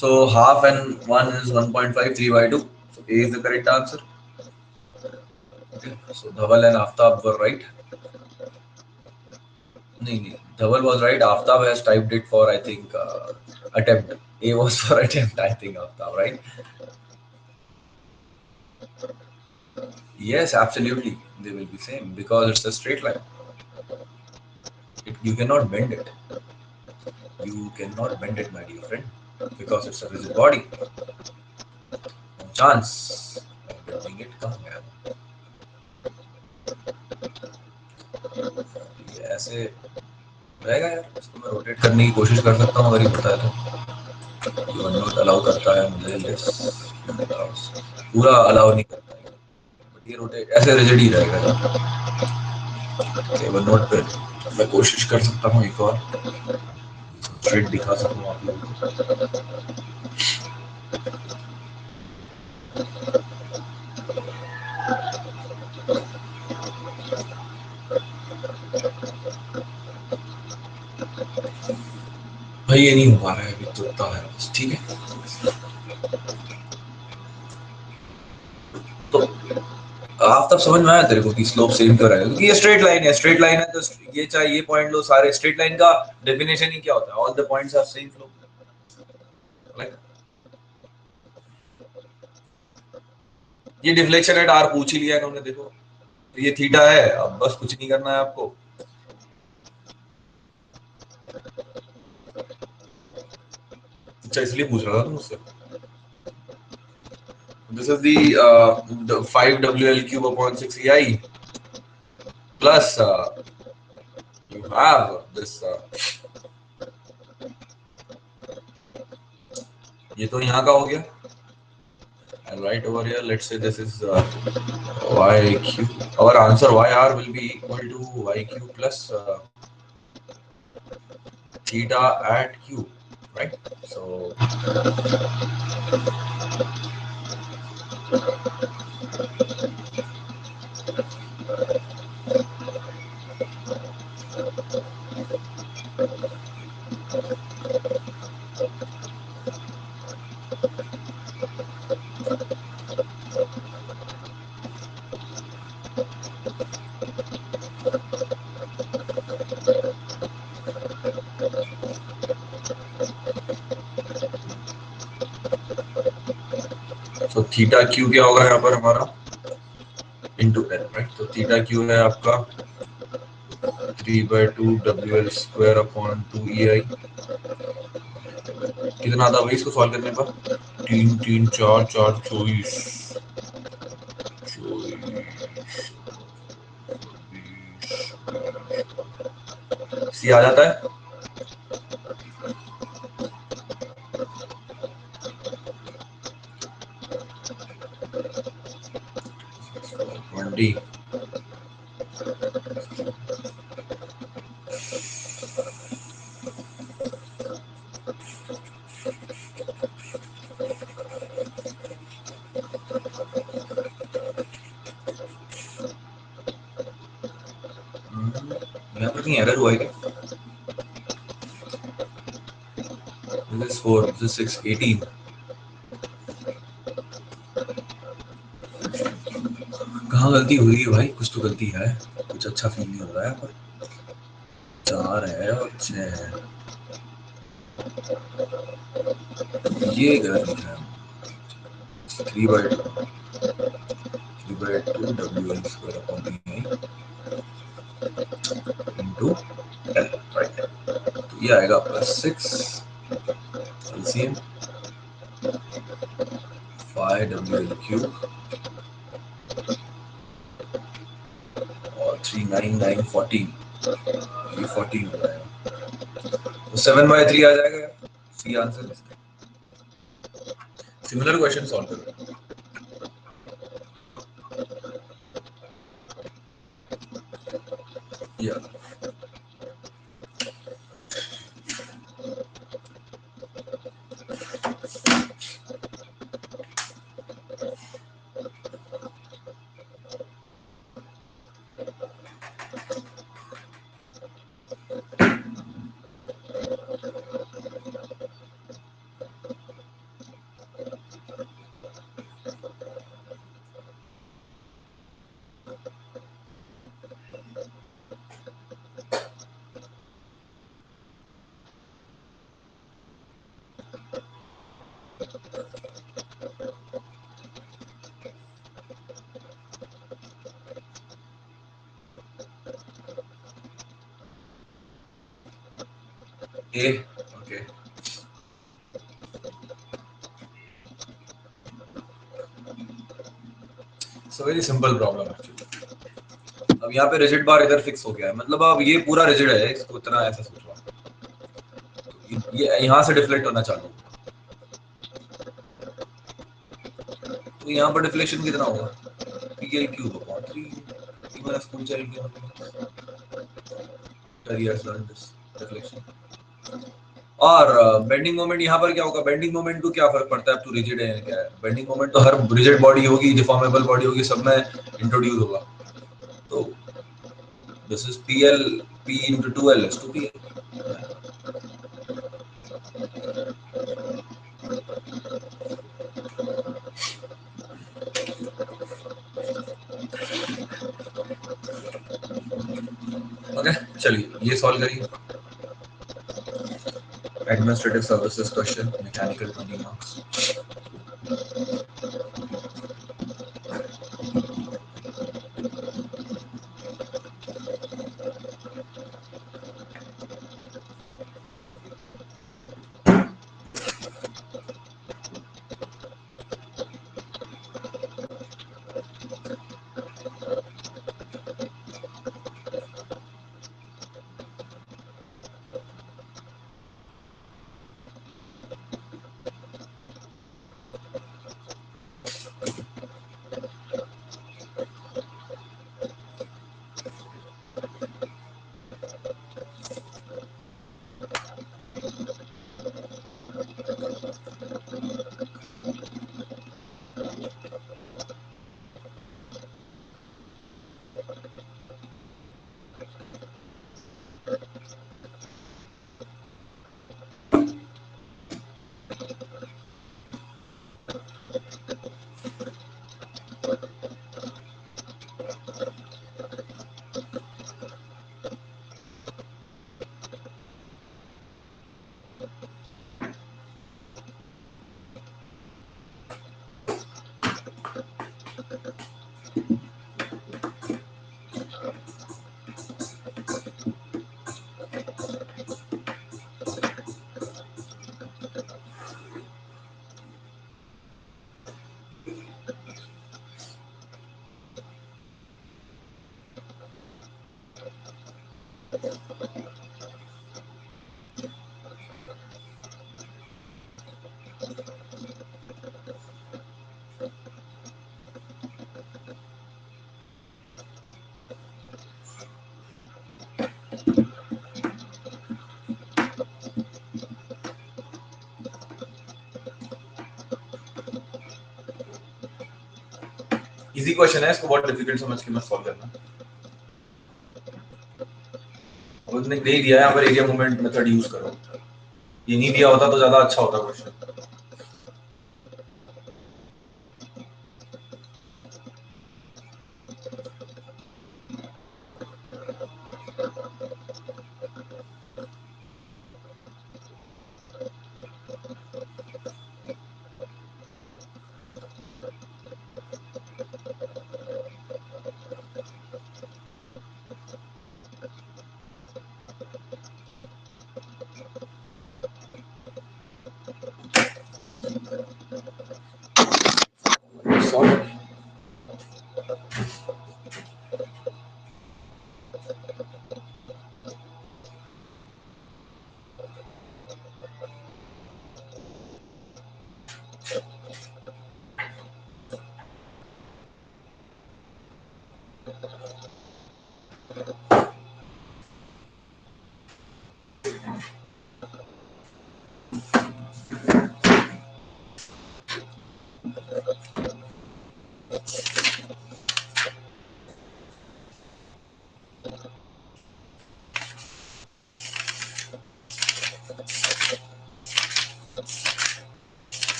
So half and 1 is 1.5, 3/2. So A is the correct answer. Okay, so Dhaval and Aftab were right. No, Dhaval was right. Aftab has typed it for, I think, attempt. A was for attempt, I think, Aftab, right? Yes, absolutely. They will be same because it's a straight line. You cannot bend it. You cannot bend it, my dear friend, because it's a rigid body. No chance of bending it. कहाँ गया? ये ऐसे रहेगा यार. इसको मैं रोटेट करने की कोशिश कर सकता हूँ अगर ये होता है तो. ये नोट अलाउ करता है मुझे. यस, पूरा अलाउ नहीं करता है, बट ये रोटेट ऐसे रिजिड ही रहेगा. वन नोट पे मैं कोशिश कर सकता हूँ एक और थ्रेड दिखा सकूँ आप लोगों को. भाई ये नहीं हो पा रहा है अभी, तो है बस, ठीक है. तो आप तब समझ में आया तेरे को कि स्लोप सेम क्यों रहेगा, क्योंकि ये स्ट्रेट लाइन है. स्ट्रेट लाइन है तो ये चाहे ये पॉइंट लो, सारे स्ट्रेट लाइन का डेफिनेशन ही क्या होता है, all the points are same slope. Like ये डिफ्लेक्शन एट आर पूछ ही लिया इन्होंने, देखो तो ये थीटा है, अब बस कुछ नहीं करना है आपको। अच्छा इसलिए पूछ रहा था तुम मुझसे। This is the 5 WL cube upon 6EI plus you have this ये तो यहाँ का हो गया। I'll write over here, let's say this is YQ. Our answer YR will be equal to YQ plus theta at Q, right? So theta Q क्या होगा यहाँ पर हमारा इंटू एल, राइट? तो थीटा Q है आपका 3/2 WL स्क्वायर अपॉन 2EI। कितना आता भाई इसको सॉल्व करने पर? 3 3 4 4 24 सी आ जाता है। डी यहाँ पर कहीं एरर हुआ है क्या? This is 4, this is 6, 18। कहाँ गलती हुई है भाई? कुछ तो गलती है, कुछ अच्छा फील नहीं हो रहा है यहाँ पर। 4 है और 6 है, ये गलत लिखा है। 3/2 WL square upon EI into L, right? तो ये आएगा प्लस 6 एलसीएम 5WL क्यूब और 39914, ये 14 हो जाएगा। तो 7/3 आ जाएगा यार, सी आंसर इसका। सिमिलर क्वेश्चन सॉल्व करो। Yeah. A, okay. It's a very simple problem actually. अब यहाँ पे रिजिड बार इधर फिक्स हो गया है, मतलब अब ये पूरा रिजिड है, इसको इतना ऐसा सोचो। ये यहाँ से डिफ्लेक्ट होना चालू, तो यहाँ पर डिफ्लेक्शन कितना होगा? PL cube upon 3। मैंने स्कूल चल गया, डिफ्लेक्शन। और बेंडिंग मोमेंट यहाँ पर क्या होगा? बेंडिंग मोमेंट को क्या फर्क पड़ता है अब तो रिजिड है क्या है? बेंडिंग मोमेंट तो हर रिजिड बॉडी होगी, डिफॉर्मेबल बॉडी होगी, सब में इंट्रोड्यूस होगा। तो this is PL, P into 2L is 2PL। Okay चलिए ये सॉल्व करिए। administrative services question, mechanical 20 marks. Easy question है, इसको बहुत डिफिकल्ट समझ के मत सॉल्व करना। उसने दे दिया है यहाँ पर एरिया मूवमेंट मेथड यूज करो, ये नहीं दिया होता तो ज्यादा अच्छा होता question.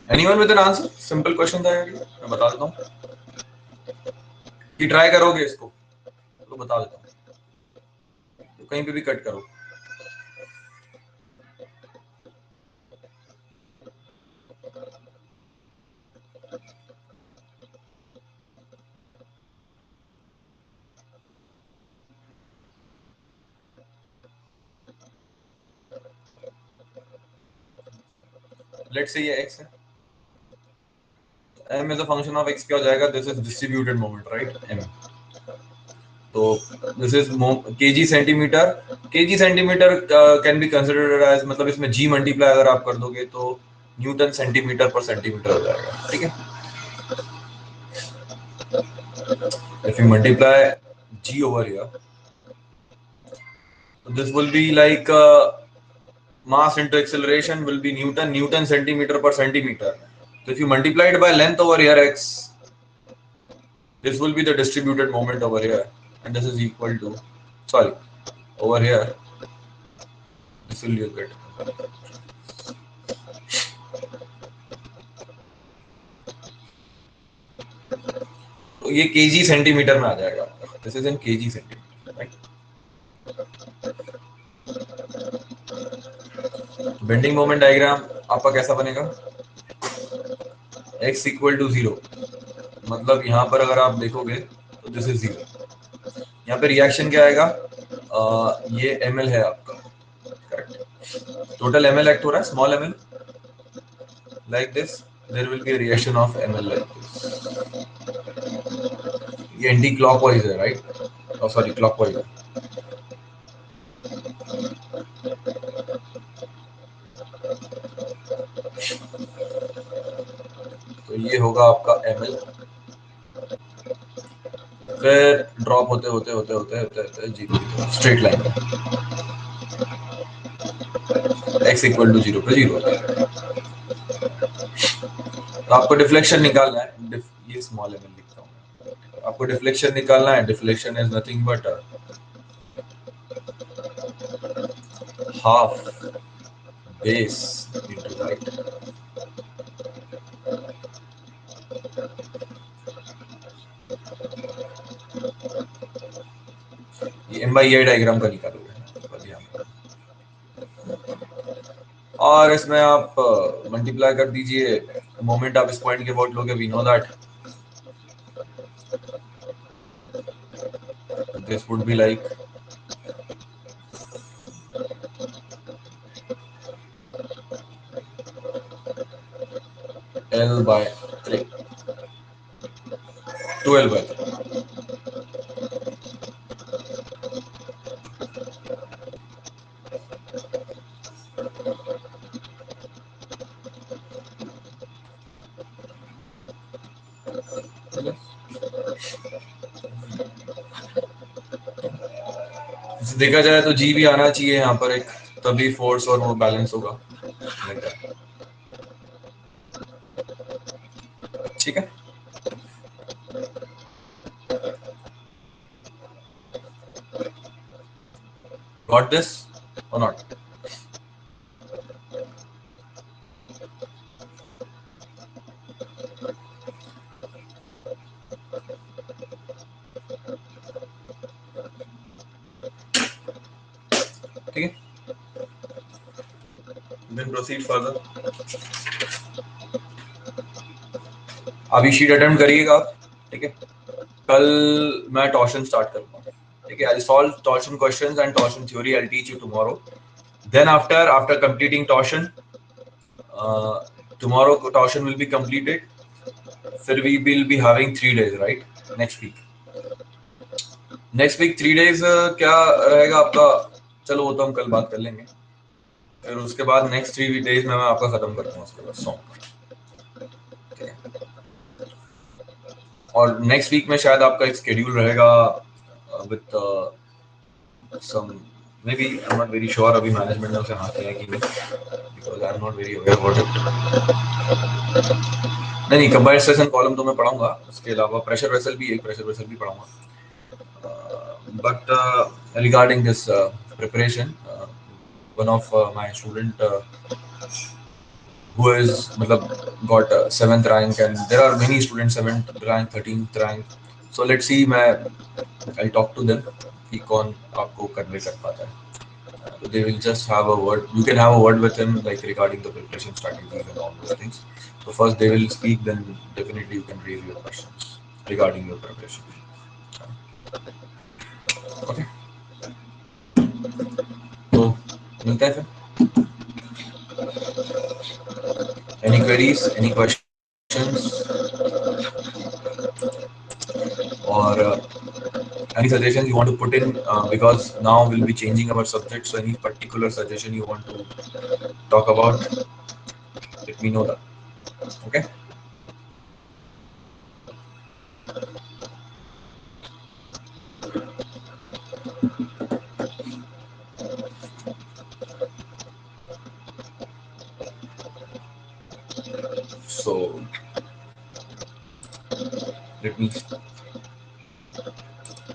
Anyone with an answer? Simple question था यार, मैं बता देता हूँ कि ट्राई करोगे इसको तो बता देता हूँ, तो कहीं पे भी कट करो। लेट्स से ये x है, m is a function of x क्या हो जाएगा, this is distributed moment right m, तो this is kg centimetre can be considered as, मतलब इसमें g मल्टीप्लाई अगर आप कर दोगे तो न्यूटन सेंटीमीटर पर सेंटीमीटर हो जाएगा, ठीक है। If you multiply g over here. So this will be like mass into acceleration will be Newton centimeter per centimeter. So if you multiply it by length over here x, this will be the distributed moment over here, and this is equal to, sorry, over here, this will you get. तो ये kg सेंटीमीटर में आ जाएगा आपका. This is in kg centimetre, right? Bending moment diagram आपका कैसा बनेगा? x इक्वल टू 0, मतलब यहाँ पर अगर आप देखोगे तो दिस इज 0. यहाँ पे रिएक्शन क्या आएगा? ये ml है आपका, करेक्ट. टोटल ml एक्ट हो रहा है, small ml like this. There will be a reaction of ml like this. ये एंटी क्लॉकवाइज है, राइट? सॉरी, क्लॉकवाइज है. तो ये होगा आपका ml. फिर ड्रॉप होते होते होते होते होते होते जीरो की तरफ, straight line x equal to 0 पे 0. तो आपको डिफ्लेक्शन निकालना है. ये स्मॉल ml लिखता हूँ. आपको डिफ्लेक्शन निकालना है. Deflection is nothing but half base into height. ये m/a डायग्राम का निकालोगे, और इसमें आप मल्टीप्लाई कर दीजिए. मोमेंट आप इस पॉइंट के अबाउट लोगे. We know that this would be like L by 3, 2L by 3. देखा जाए तो जी भी आना चाहिए यहाँ पर एक, तभी फोर्स और वो बैलेंस होगा. ठीक है. Got this or not? ठीक है. Then proceed further. अभी शीट अटेम्प्ट करिएगा आप. ठीक है. कल मैं टॉर्शन स्टार्ट करूंगा. ठीक है. I'll solve torsion questions and torsion theory. I'll teach you tomorrow. Then after completing torsion, tomorrow torsion will be completed. फिर we will be having 3 days, right? Next week 3 days क्या रहेगा आपका? चलो वो तो हम कल बात कर लेंगे. फिर उसके बाद नेक्स्ट 3 days में मैं आपका खत्म कर दूंगा उसके बाद सॉन्ग. और नेक्स्ट वीक में शायद आपका एक शेड्यूल रहेगा with some, maybe, I am not very sure. अभी मैनेजमेंट ने उसे हाँ किया कि नहीं, because I am not very aware about it. नहीं, कंबाइंड स्ट्रेस एंड कॉलम तो मैं पढ़ाऊंगा. उसके अलावा प्रेशर वेसल भी पढ़ाऊंगा. But regarding this preparation, one of my student who is got 7th rank, and there are many students 7th rank, 13th rank. So let's see, I'll talk to them कि कौन आपको convey कर पाता है. They will just have a word. You can have a word with him like regarding the preparation strategies and all those things. So first they will speak, then definitely you can raise your questions regarding your preparation. Okay. So मिलता है फिर. Any queries, any questions, or any suggestions you want to put in, because now we'll be changing our subject, so any particular suggestion you want to talk about, let me know that. Okay. So let me